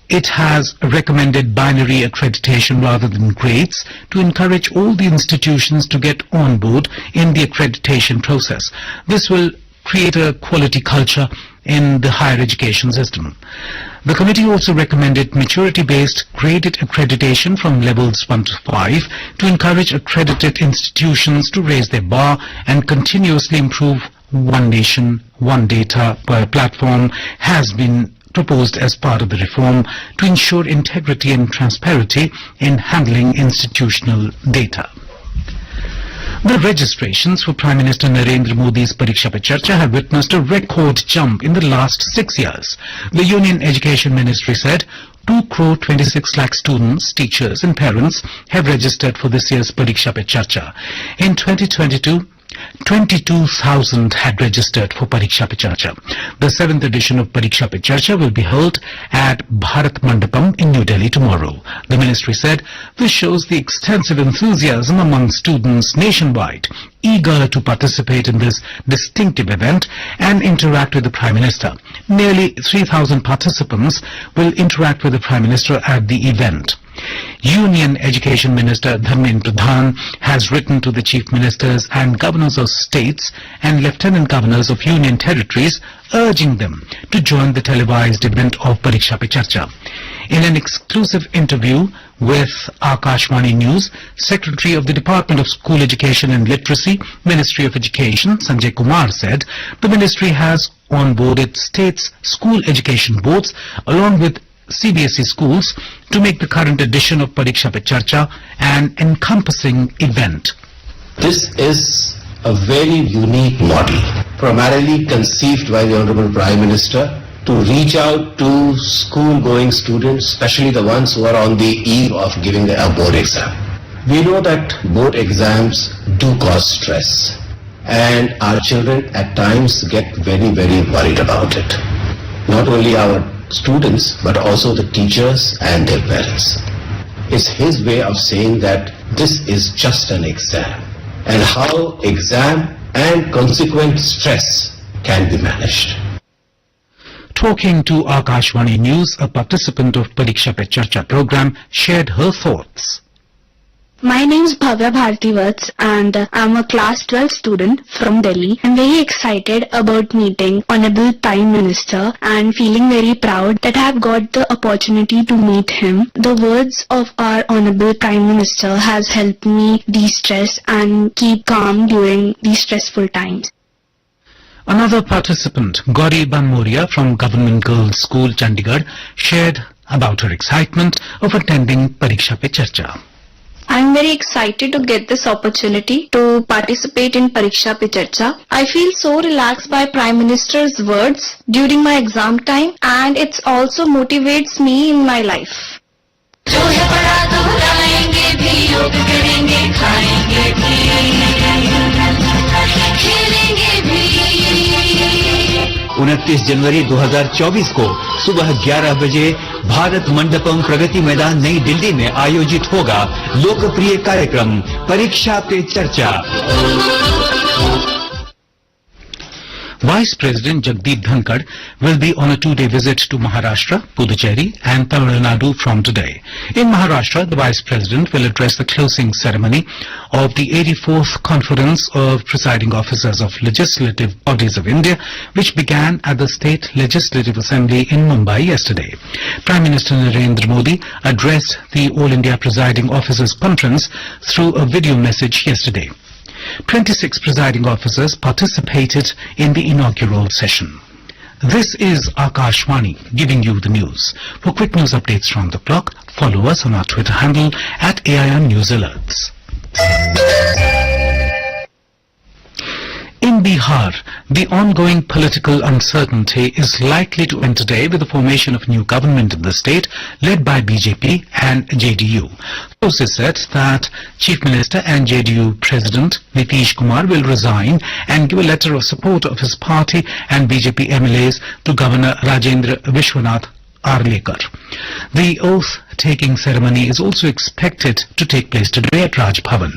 It has recommended binary accreditation rather than grades to encourage all the institutions to get on board in the accreditation process. This will create a quality culture in the higher education system. The committee also recommended maturity-based graded accreditation from levels 1 to 5 to encourage accredited institutions to raise their bar and continuously improve One Nation, One Data platform has been proposed as part of the reform to ensure integrity and transparency in handling institutional data. The registrations for Prime Minister Narendra Modi's Pariksha Pe Charcha have witnessed a record jump in the last 6 years. The Union Education Ministry said 2,26 lakh students, teachers and parents have registered for this year's Pariksha Pe Charcha. In 2022, 22,000 had registered for Pariksha Pe Charcha. The 7th edition of Pariksha Pe Charcha will be held at Bharat Mandapam in New Delhi tomorrow. The ministry said this shows the extensive enthusiasm among students nationwide, eager to participate in this distinctive event and interact with the Prime Minister. Nearly 3,000 participants will interact with the Prime Minister at the event. Union Education Minister Dharmendra Pradhan has written to the Chief Ministers and Governors of States and Lieutenant Governors of Union Territories urging them to join the televised event of Pariksha Pe Charcha. In an exclusive interview with Akashvani News, Secretary of the Department of School Education and Literacy, Ministry of Education, Sanjay Kumar said the ministry has onboarded states' school education boards along with CBSE schools to make the current edition of Pariksha Pe Charcha an encompassing event. This is a very unique model, primarily conceived by the Honorable Prime Minister to reach out to school-going students, especially the ones who are on the eve of giving a board exam. We know that board exams do cause stress, and our children at times get very, very worried about it. Not only our students, but also the teachers and their parents. It's his way of saying that this is just an exam, and how exam and consequent stress can be managed. Talking to Akashvani News, a participant of Pariksha Pe Charcha program shared her thoughts. My name is Bhavya Bharti and I'm a class 12 student from Delhi. I'm very excited about meeting Honorable Prime Minister and feeling very proud that I have got the opportunity to meet him. The words of our Honorable Prime Minister has helped me de-stress and keep calm during these stressful times. Another participant, Gauri Banmoria from Government Girls School, Chandigarh, shared about her excitement of attending Pariksha Pe Charcha. I'm very excited to get this opportunity to participate in Pariksha Pe Charcha. I feel so relaxed by Prime Minister's words during my exam time, and it also motivates me in my life. 29 जनवरी 2024 को सुबह 11 बजे भारत मंडपम प्रगति मैदान नई दिल्ली में आयोजित होगा लोकप्रिय कार्यक्रम परीक्षा पे चर्चा. Vice President Jagdeep Dhankar will be on a 2-day visit to Maharashtra, Puducherry and Tamil Nadu from today. In Maharashtra, the Vice President will address the closing ceremony of the 84th Conference of Presiding Officers of Legislative Bodies of India, which began at the State Legislative Assembly in Mumbai yesterday. Prime Minister Narendra Modi addressed the All India Presiding Officers Conference through a video message yesterday. 26 presiding officers participated in the inaugural session. This is Akashvani giving you the news. For quick news updates from the clock, follow us on our Twitter handle @AIM News Alerts. In Bihar, the ongoing political uncertainty is likely to end today with the formation of a new government in the state led by BJP and JDU. Sources said that Chief Minister and JDU President Nitish Kumar will resign and give a letter of support of his party and BJP MLAs to Governor Rajendra Vishwanath Arlekar. The oath-taking ceremony is also expected to take place today at Raj Bhavan.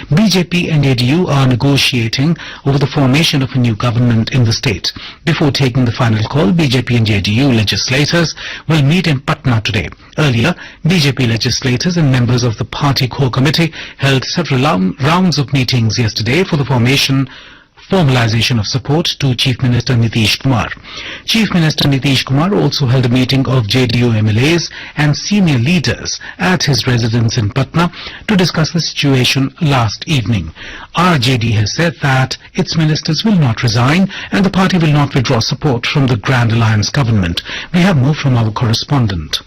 BJP and JDU are negotiating over the formation of a new government in the state. Before taking the final call, BJP and JDU legislators will meet in Patna today. Earlier, BJP legislators and members of the party core committee held several rounds of meetings yesterday for the formalization of support to Chief Minister Nitish Kumar. Chief Minister Nitish Kumar also held a meeting of JDU MLAs and senior leaders at his residence in Patna to discuss the situation last evening. RJD has said that its ministers will not resign and the party will not withdraw support from the Grand Alliance government. We have more from our correspondent.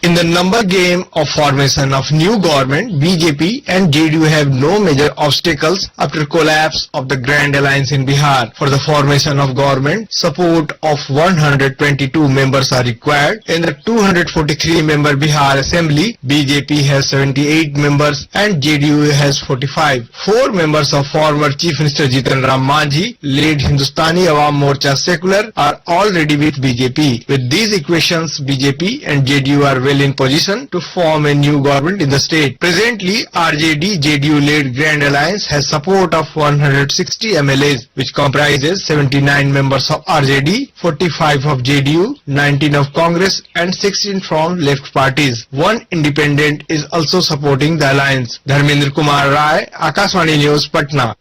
In the number game of formation of new government, BJP and JDU have no major obstacles after collapse of the Grand Alliance in Bihar. For the formation of government, support of 122 members are required. In the 243-member Bihar Assembly, BJP has 78 members and JDU has 45. 4 members of former Chief Minister Jitan Ram Manjhi, led Hindustani Awam Morcha Secular, are already with BJP. With these equations, BJP and JDU are well in position to form a new government in the state. Presently, RJD-JDU-led Grand Alliance has support of 160 MLAs, which comprises 79 members of RJD, 45 of JDU, 19 of Congress, and 16 from left parties. One independent is also supporting the alliance. Dharmendra Kumar Rai, Akashvani News, Patna.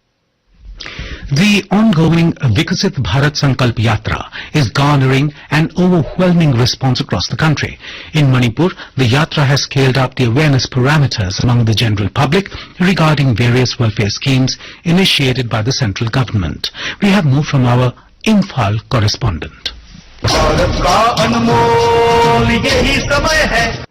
The ongoing Vikasit Bharat Sankalp Yatra is garnering an overwhelming response across the country. In Manipur, the Yatra has scaled up the awareness parameters among the general public regarding various welfare schemes initiated by the central government. We have more from our Imphal correspondent.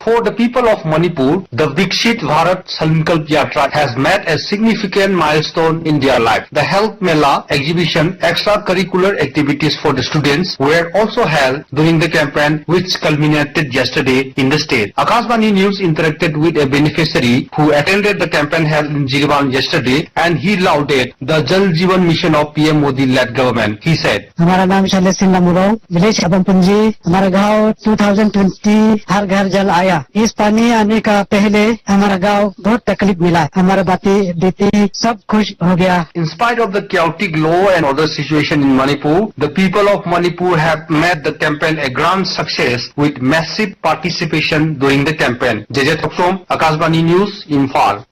For the people of Manipur, the Viksit Bharat Sankalp Yatra has met a significant milestone in their life. The Health Mela exhibition, extracurricular activities for the students were also held during the campaign, which culminated yesterday in the state. Akashvani News interacted with a beneficiary who attended the campaign held in Jirwan yesterday, and he lauded the Jal Jeevan mission of PM Modi-led government. He said, हमारा नाम शैलेश सिंह लमुराव, विलेज अबमपुंजी, हमारा गांव 2020 हर घर जल आया। इस पानी आने का पहले हमारा गांव बहुत तकलीफ मिला, हमारा बेटी सब खुश हो गया। In spite of the chaotic law and other situation in Manipur, the people of Manipur have made the campaign a grand success with massive participation during the campaign. JJ Thoksom, Akashvani News, Imphal.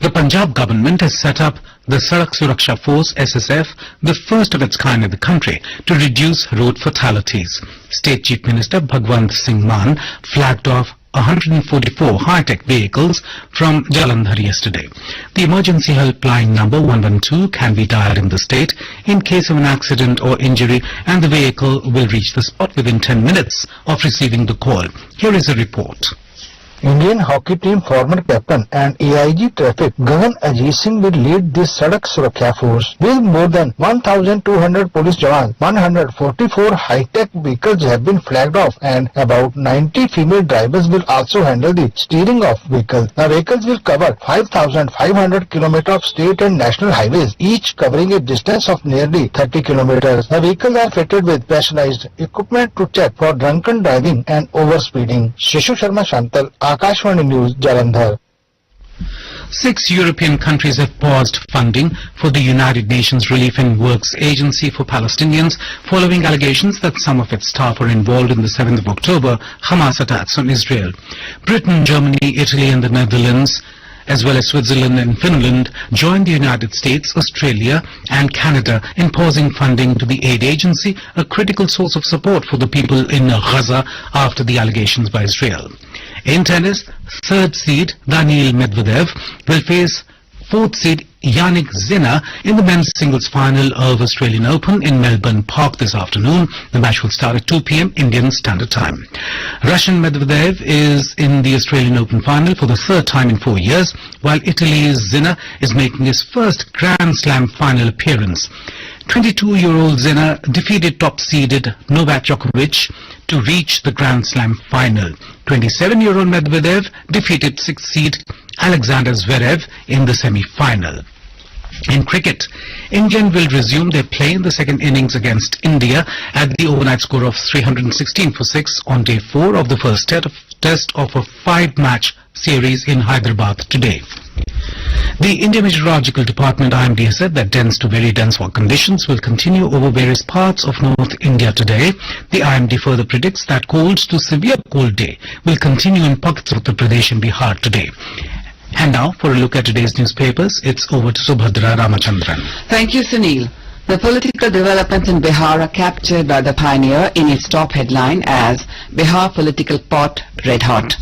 The Punjab government has set up the Sadak Suraksha Force (SSF), the first of its kind in the country, to reduce road fatalities. State Chief Minister Bhagwant Singh Mann flagged off 144 high-tech vehicles from Jalandhar yesterday. The emergency helpline number 112 can be dialed in the state in case of an accident or injury, and the vehicle will reach the spot within 10 minutes of receiving the call. Here is a report. Indian hockey team former captain and AIG Traffic Gagan Ajit Singh will lead this Sadak Suraksha Force. With more than 1,200 police jawans, 144 high-tech vehicles have been flagged off, and about 90 female drivers will also handle the steering of vehicles. The vehicles will cover 5,500 kilometers of state and national highways, each covering a distance of nearly 30 kilometers. The vehicles are fitted with specialized equipment to check for drunken driving and overspeeding. Shishu Sharma Shantal, Akashvani News, Jalandhar. 6 European countries have paused funding for the United Nations Relief and Works Agency for Palestinians following allegations that some of its staff are involved in the 7th of October Hamas attacks on Israel. Britain, Germany, Italy and the Netherlands, as well as Switzerland and Finland, joined the United States, Australia and Canada in pausing funding to the aid agency, a critical source of support for the people in Gaza after the allegations by Israel. In tennis, third seed Daniil Medvedev will face fourth seed Yannick Sinner in the men's singles final of Australian Open in Melbourne Park this afternoon. The match will start at 2 p.m. Indian Standard Time. Russian Medvedev is in the Australian Open final for the third time in 4 years, while Italy's Sinner is making his first Grand Slam final appearance. 22-year-old Sinner defeated top-seeded Novak Djokovic to reach the Grand Slam final. 27-year-old Medvedev defeated 6th seed Alexander Zverev in the semi-final. In cricket, England will resume their play in the second innings against India at the overnight score of 316 for 6 on day 4 of the first test of a 5-match series in Hyderabad today. The Indian Meteorological Department IMD has said that dense to very dense fog conditions will continue over various parts of North India today. The IMD further predicts that cold to severe cold day will continue in pockets of Uttar Pradesh and Bihar today. And now, for a look at today's newspapers, it's over to Subhadra Ramachandran. Thank you, Sunil. The political developments in Bihar are captured by the Pioneer in its top headline as Bihar Political Pot Red Hot.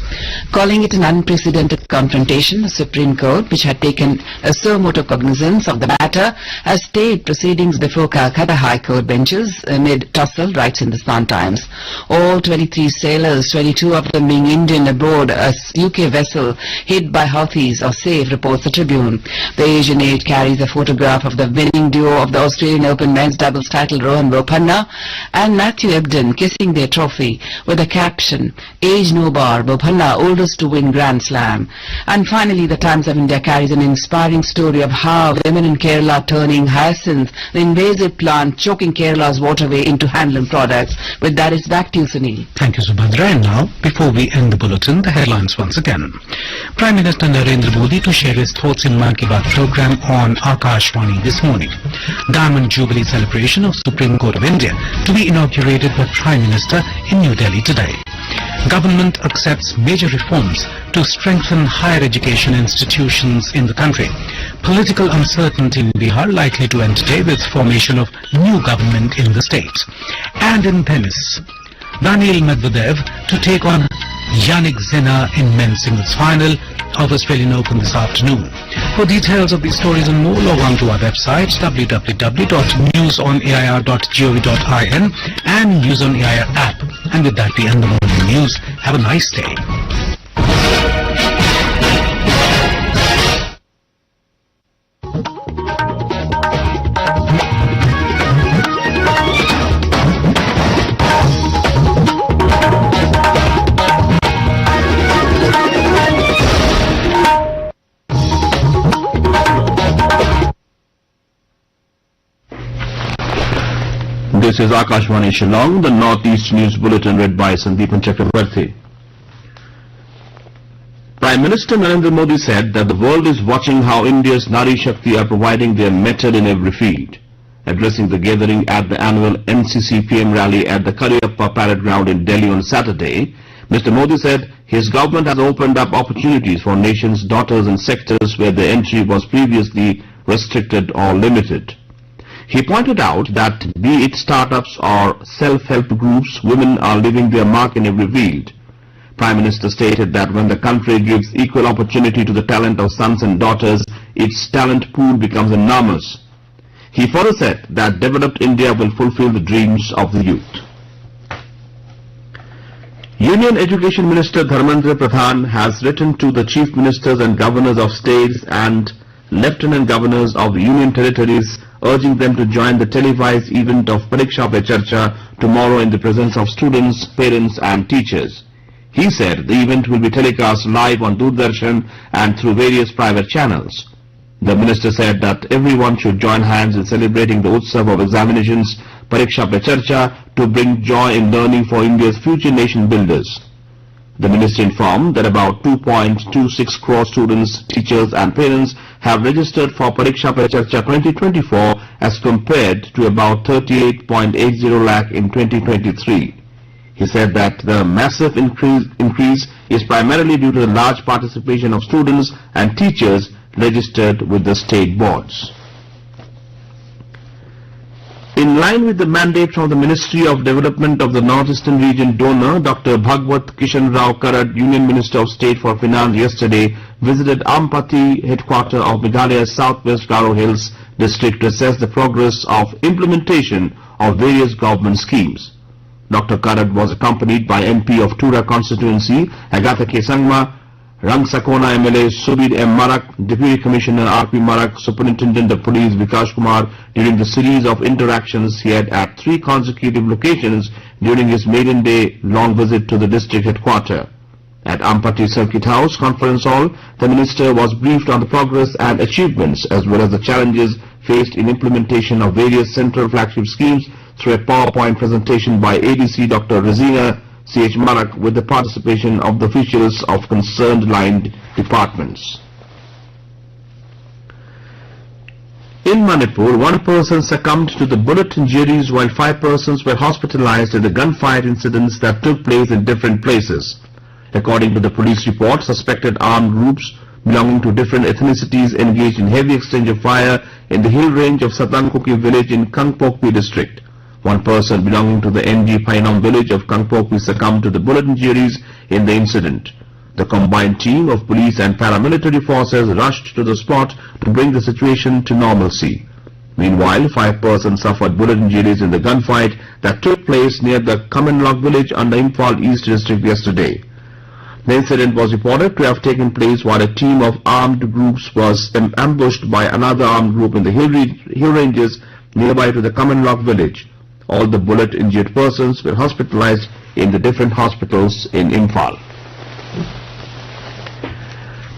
Calling it an unprecedented confrontation, the Supreme Court, which had taken a suo motu cognizance of the matter, has stayed proceedings before Calcutta High Court benches amid tussle, writes Hindustan Times. All 23 sailors, 22 of them being Indian, aboard a UK vessel hit by Houthis are safe, reports the Tribune. The Asian Age carries a photograph of the winning duo of the Australian Open men's doubles title, Rohan Bopanna and Matthew Ebden, kissing their trophy with a caption, Age no bar, Bopanna oldest to win Grand Slam. And finally, the Times of India carries an inspiring story of how women in Kerala are turning hyacinth, the invasive plant choking Kerala's waterway, into handloom products. With that, it's back to you, Sunil. Thank you, Subhadra. And now, before we end the bulletin, the headlines once again. Prime Minister Narendra Modi to share his thoughts in Mann Ki Baat program on Akashvani this morning. Diamond Jubilee celebration of Supreme Court of India to be inaugurated by Prime Minister in New Delhi today. Government accepts major reforms to strengthen higher education institutions in the country. Political uncertainty in Bihar likely to end today with formation of new government in the state. And in tennis, Daniil Medvedev to take on Yannick Sinner in men's singles final of Australian Open this afternoon. For details of these stories and more, log on to our website www.newsonair.gov.in and News on Air app. And with that, we end the morning news. Have a nice day. This is Akashvani Shillong, the Northeast News Bulletin read by Sandeepan Chakravarti. Prime Minister Narendra Modi said that the world is watching how India's Nari Shakti are providing their mettle in every field. Addressing the gathering at the annual NCC PM rally at the Kariappa Parade Ground in Delhi on Saturday, Mr. Modi said his government has opened up opportunities for nation's daughters in sectors where their entry was previously restricted or limited. He pointed out that be it startups or self-help groups, women are leaving their mark in every field. Prime Minister stated that when the country gives equal opportunity to the talent of sons and daughters, its talent pool becomes enormous. He further said that developed India will fulfill the dreams of the youth. Union Education Minister Dharmendra Pradhan has written to the Chief Ministers and Governors of States and Lieutenant Governors of Union Territories urging them to join the televised event of Pariksha Pe Charcha tomorrow in the presence of students, parents and teachers. He said the event will be telecast live on Doordarshan and through various private channels. The minister said that everyone should join hands in celebrating the Utsav of examinations, Pariksha Pe Charcha, to bring joy in learning for India's future nation builders. The minister informed that about 2.26 crore students, teachers and parents have registered for Pariksha Pe Charcha 2024 as compared to about 38.80 lakh in 2023. He said that the massive increase is primarily due to the large participation of students and teachers registered with the state boards. In line with the mandate from the Ministry of Development of the Northeastern Region donor, Dr. Bhagwat Kishan Rao Karad, Union Minister of State for Finance, yesterday visited Ampati, headquarters of Meghalaya's Southwest Garo Hills district, to assess the progress of implementation of various government schemes. Dr. Karad was accompanied by MP of Tura constituency, Agatha K. Sangma, Rangsakona MLA Subir M. Marak, Deputy Commissioner R.P. Marak, Superintendent of Police Vikash Kumar during the series of interactions he had at 3 consecutive locations during his maiden day long visit to the district headquarters. At Ampati Circuit House Conference Hall, the Minister was briefed on the progress and achievements as well as the challenges faced in implementation of various central flagship schemes through a PowerPoint presentation by ADC Dr. Razina C.H. Marak with the participation of the officials of concerned line departments. In Manipur, 1 person succumbed to the bullet injuries while 5 persons were hospitalized in the gunfire incidents that took place in different places. According to the police report, suspected armed groups belonging to different ethnicities engaged in heavy exchange of fire in the hill range of Satangkoki village in Kangpokpi district. One person belonging to the NG Painam village of Kangpokpi succumbed to the bullet injuries in the incident. The combined team of police and paramilitary forces rushed to the spot to bring the situation to normalcy. Meanwhile, 5 persons suffered bullet injuries in the gunfight that took place near the Kamenlock village under Imphal East district yesterday. The incident was reported to have taken place while a team of armed groups was ambushed by another armed group in the hill ranges nearby to the Kamenlock village. All the bullet-injured persons were hospitalized in the different hospitals in Imphal.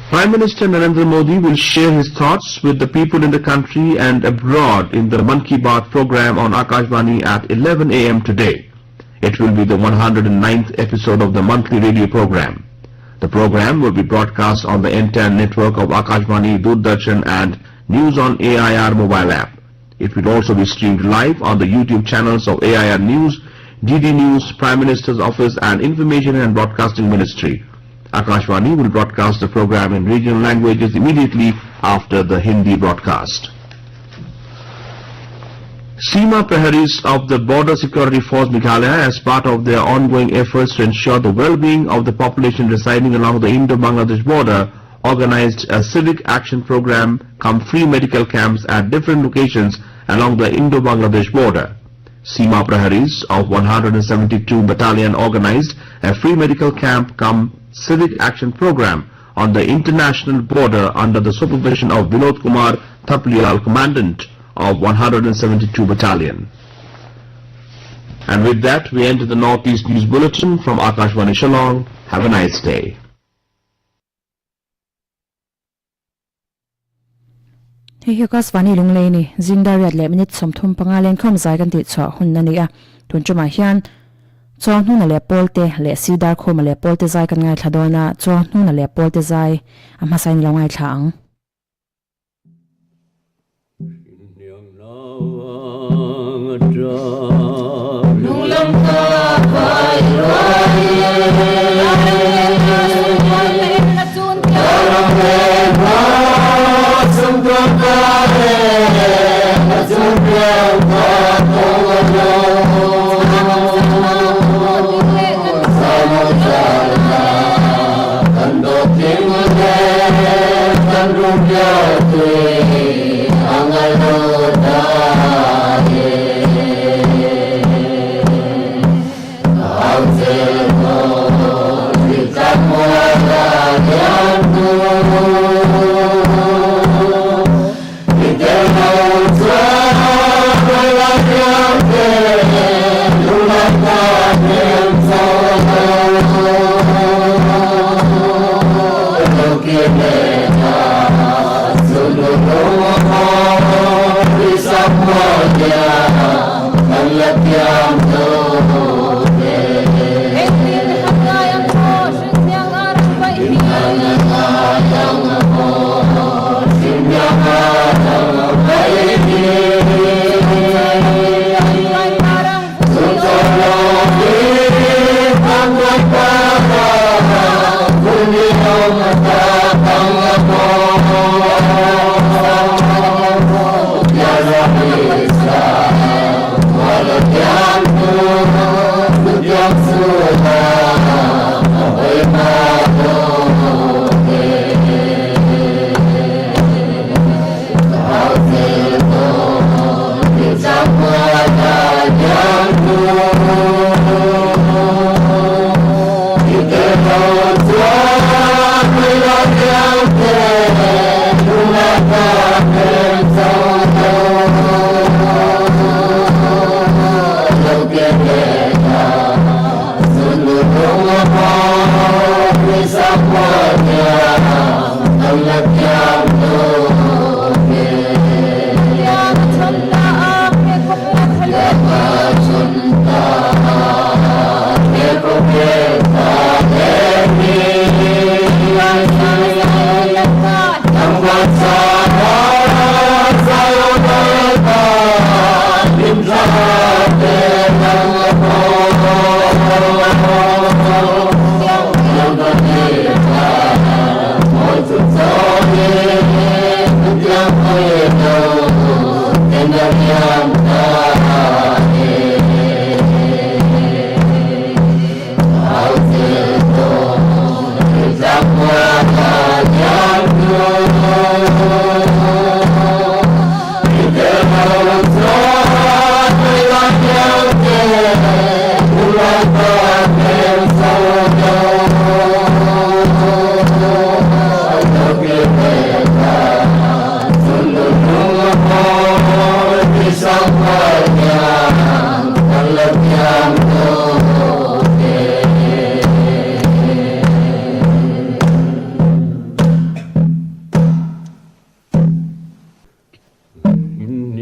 Prime Minister Narendra Modi will share his thoughts with the people in the country and abroad in the Man Ki Baat program on Akashvani at 11 a.m. today. It will be the 109th episode of the monthly radio program. The program will be broadcast on the entire network of Akashvani, Doordarshan and News on AIR mobile app. It will also be streamed live on the YouTube channels of AIR News, DD News, Prime Minister's Office and Information and Broadcasting Ministry. Akashvani will broadcast the program in regional languages immediately after the Hindi broadcast. Seema Praharis of the Border Security Force Meghalaya, as part of their ongoing efforts to ensure the well-being of the population residing along the Indo-Bangladesh border, organized a civic action program cum free medical camps at different locations along the Indo-Bangladesh border. Seema Praharis of 172 Battalion organized a free medical camp cum civic action program on the international border under the supervision of Vinod Kumar Thapliyal, Commandant of 172 Battalion. And with that, we enter the Northeast News Bulletin from Akashvani Shillong. Have a nice day. Hey, Akashvani lunglei ni zindariat le minute somthum pangalen khom zai kan ti chwa hun na ni a tun chuma hian chong nu na le polte le sidar khom le polte zai kan ngai thadona chong nu na le polte zai ama sain lo ngai thang Yeah.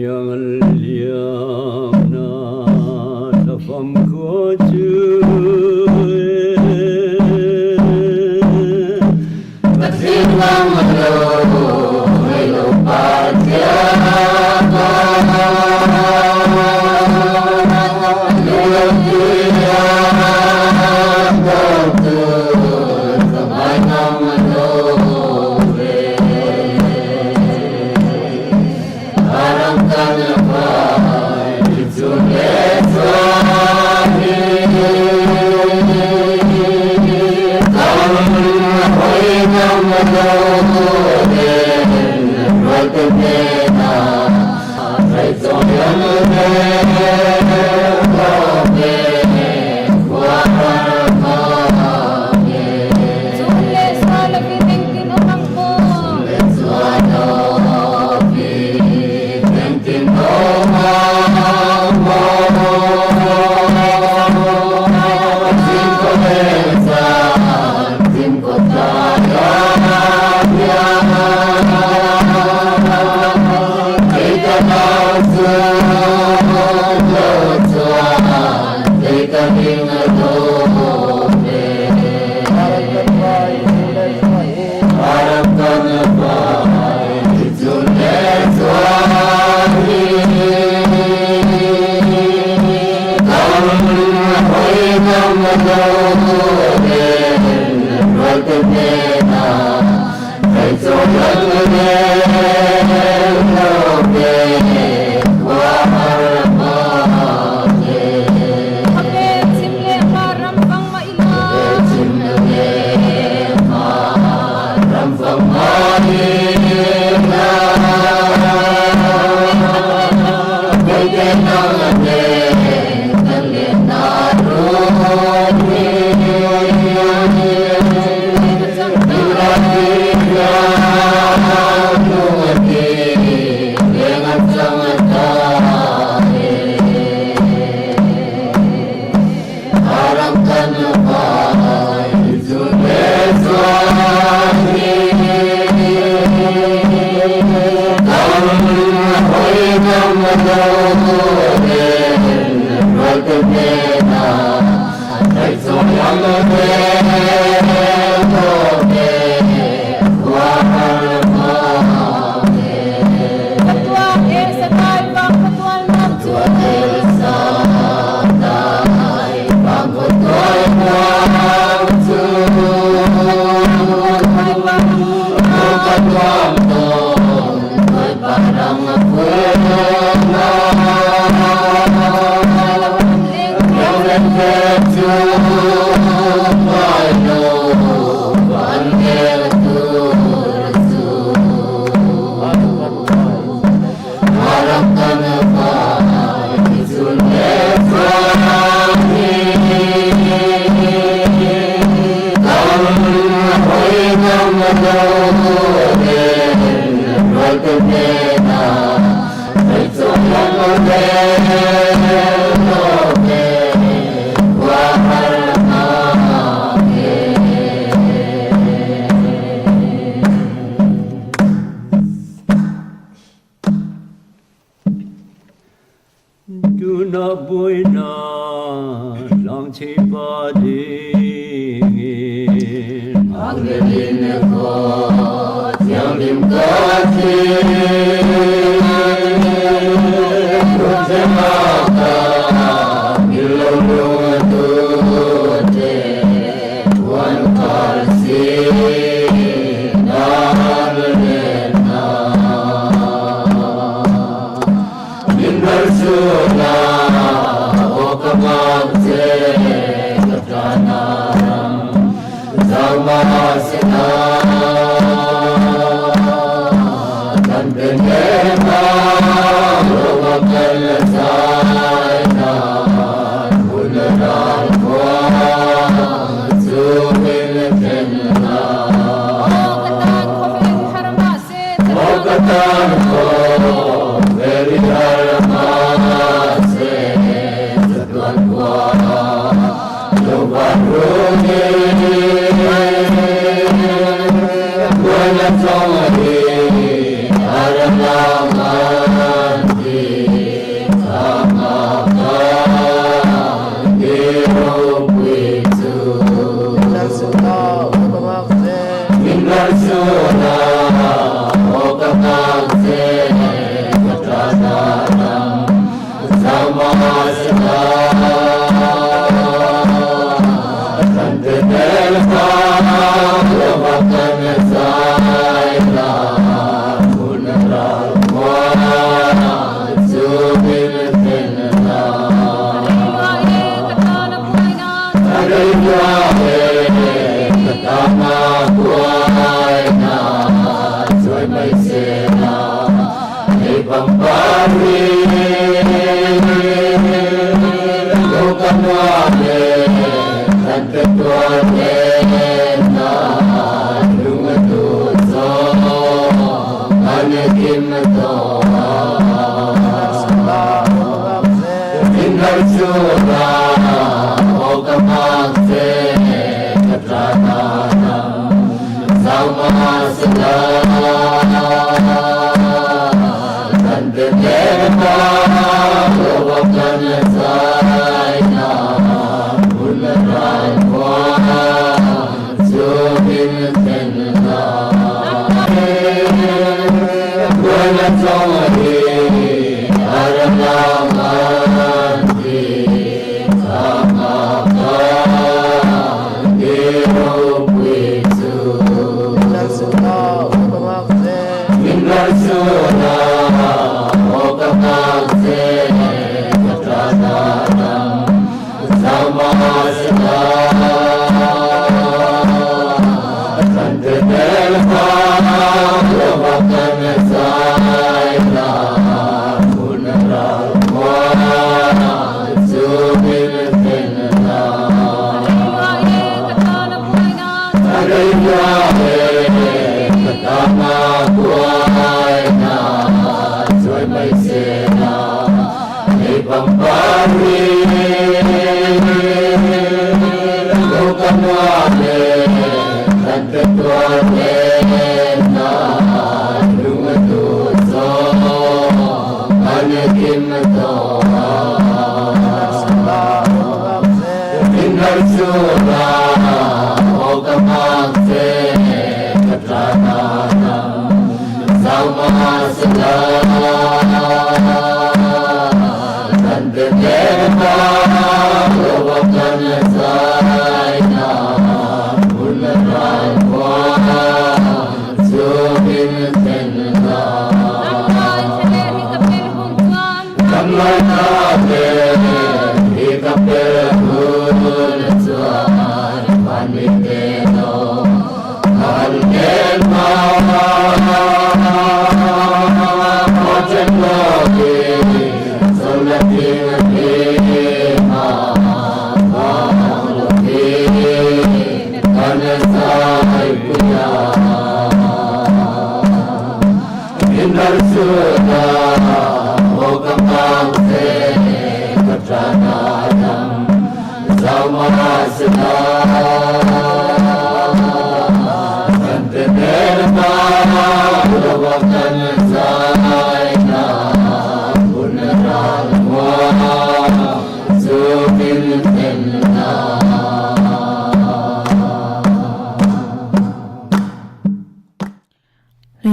Hare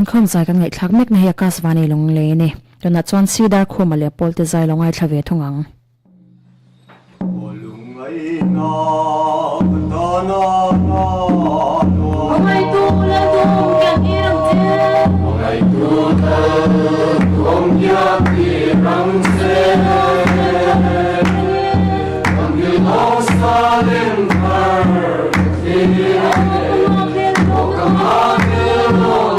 Khom zai kan ngai thak mek na ya kaswani long le ne to na chon sidar khoma le polte zai longai thlave thungang Ngai tu la dum kyang irang che Ngai tu la dum kyang irang che Ngai ho sa len par Ni o kama ke lo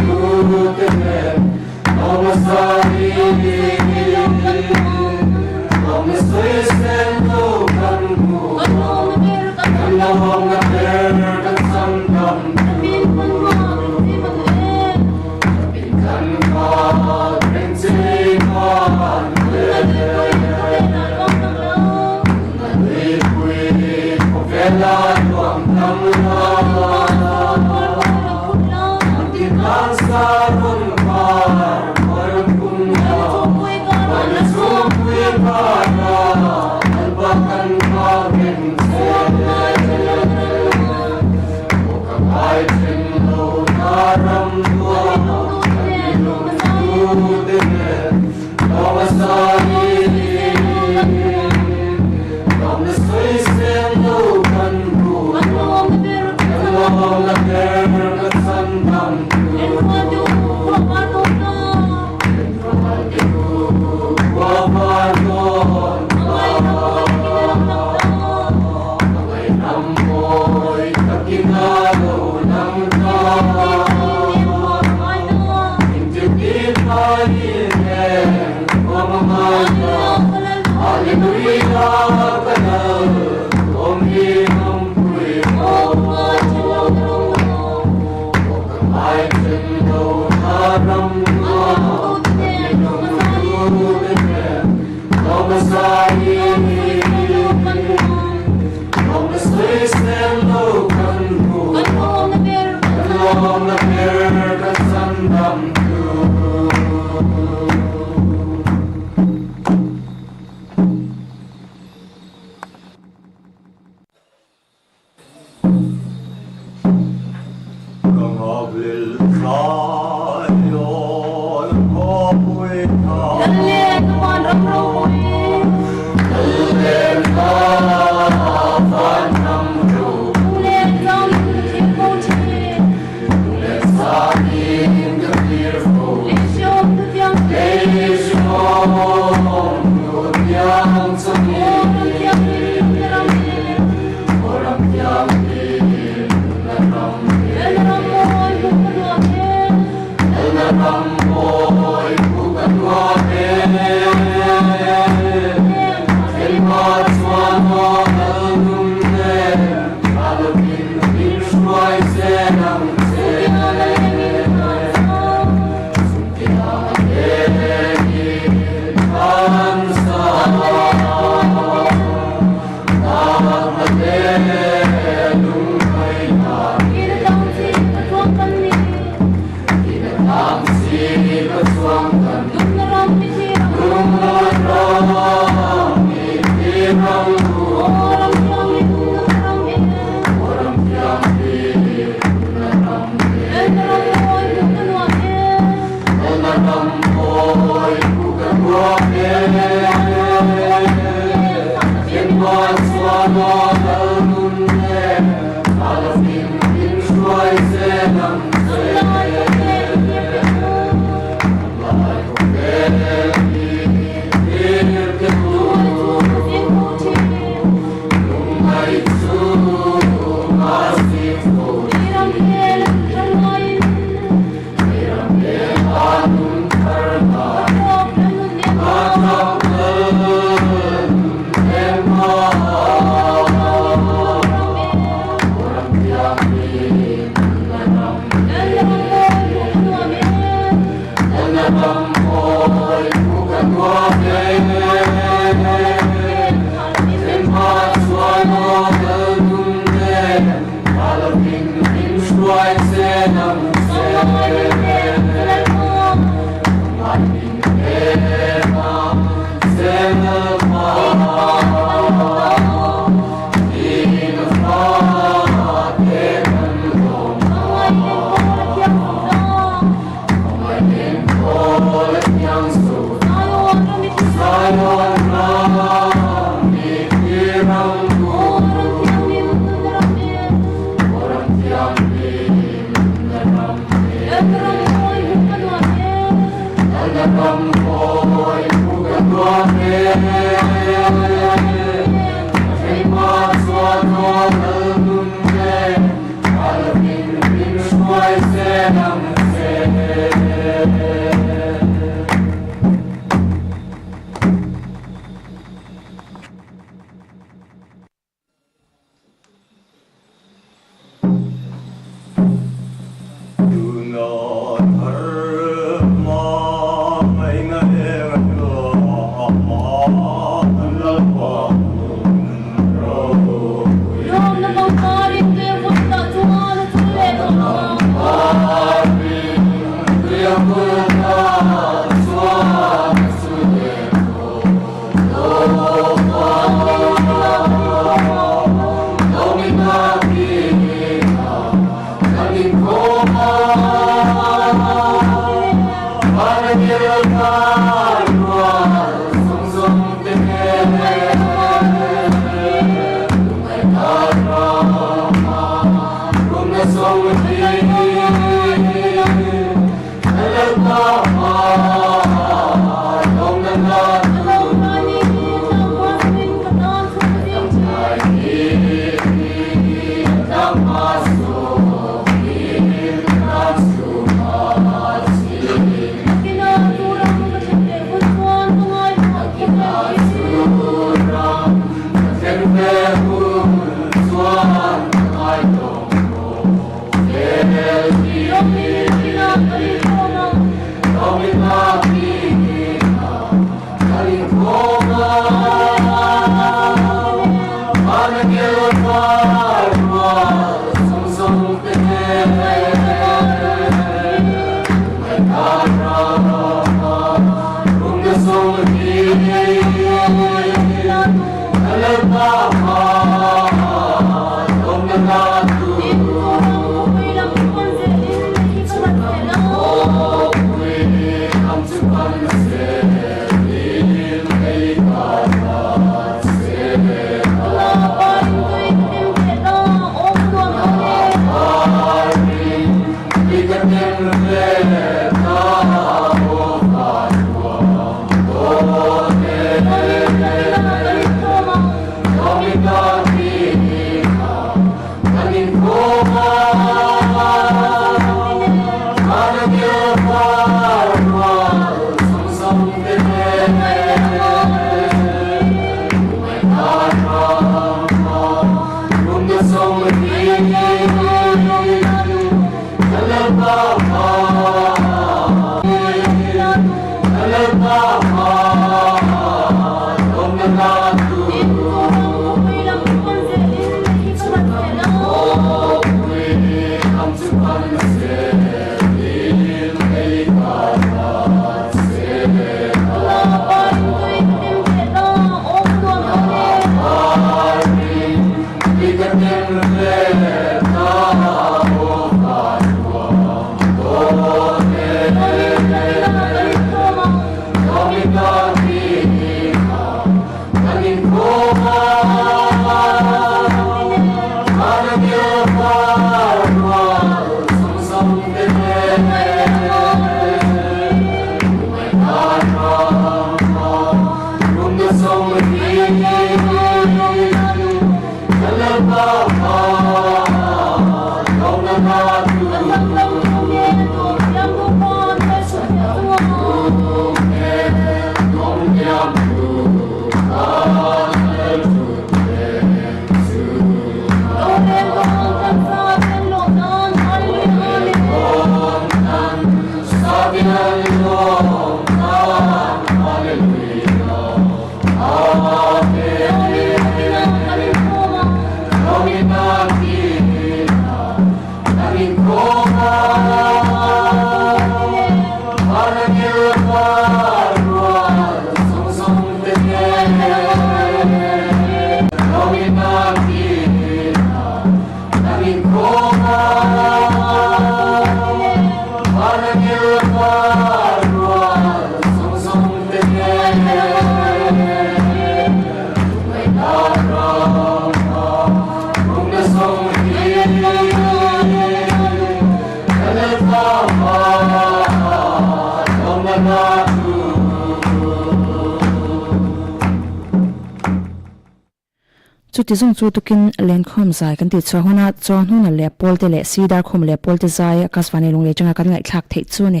chuti zong chu tukin len khom zai kan ti chawhuna chawn huna le polte le sidar khom le polte zai akaswani lungle changa kan ngai thlak thei chu ne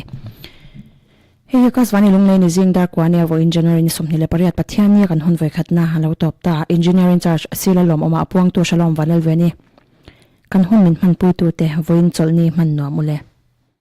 he akaswani lungle ni jing dar kwani avo engineer ni somni le pariat pathian ni kan hun voi khatna halo top ta engineering charge asila lom oma apuang to shalom vanel veni kan hun min man pui tu te voin cholni man no mule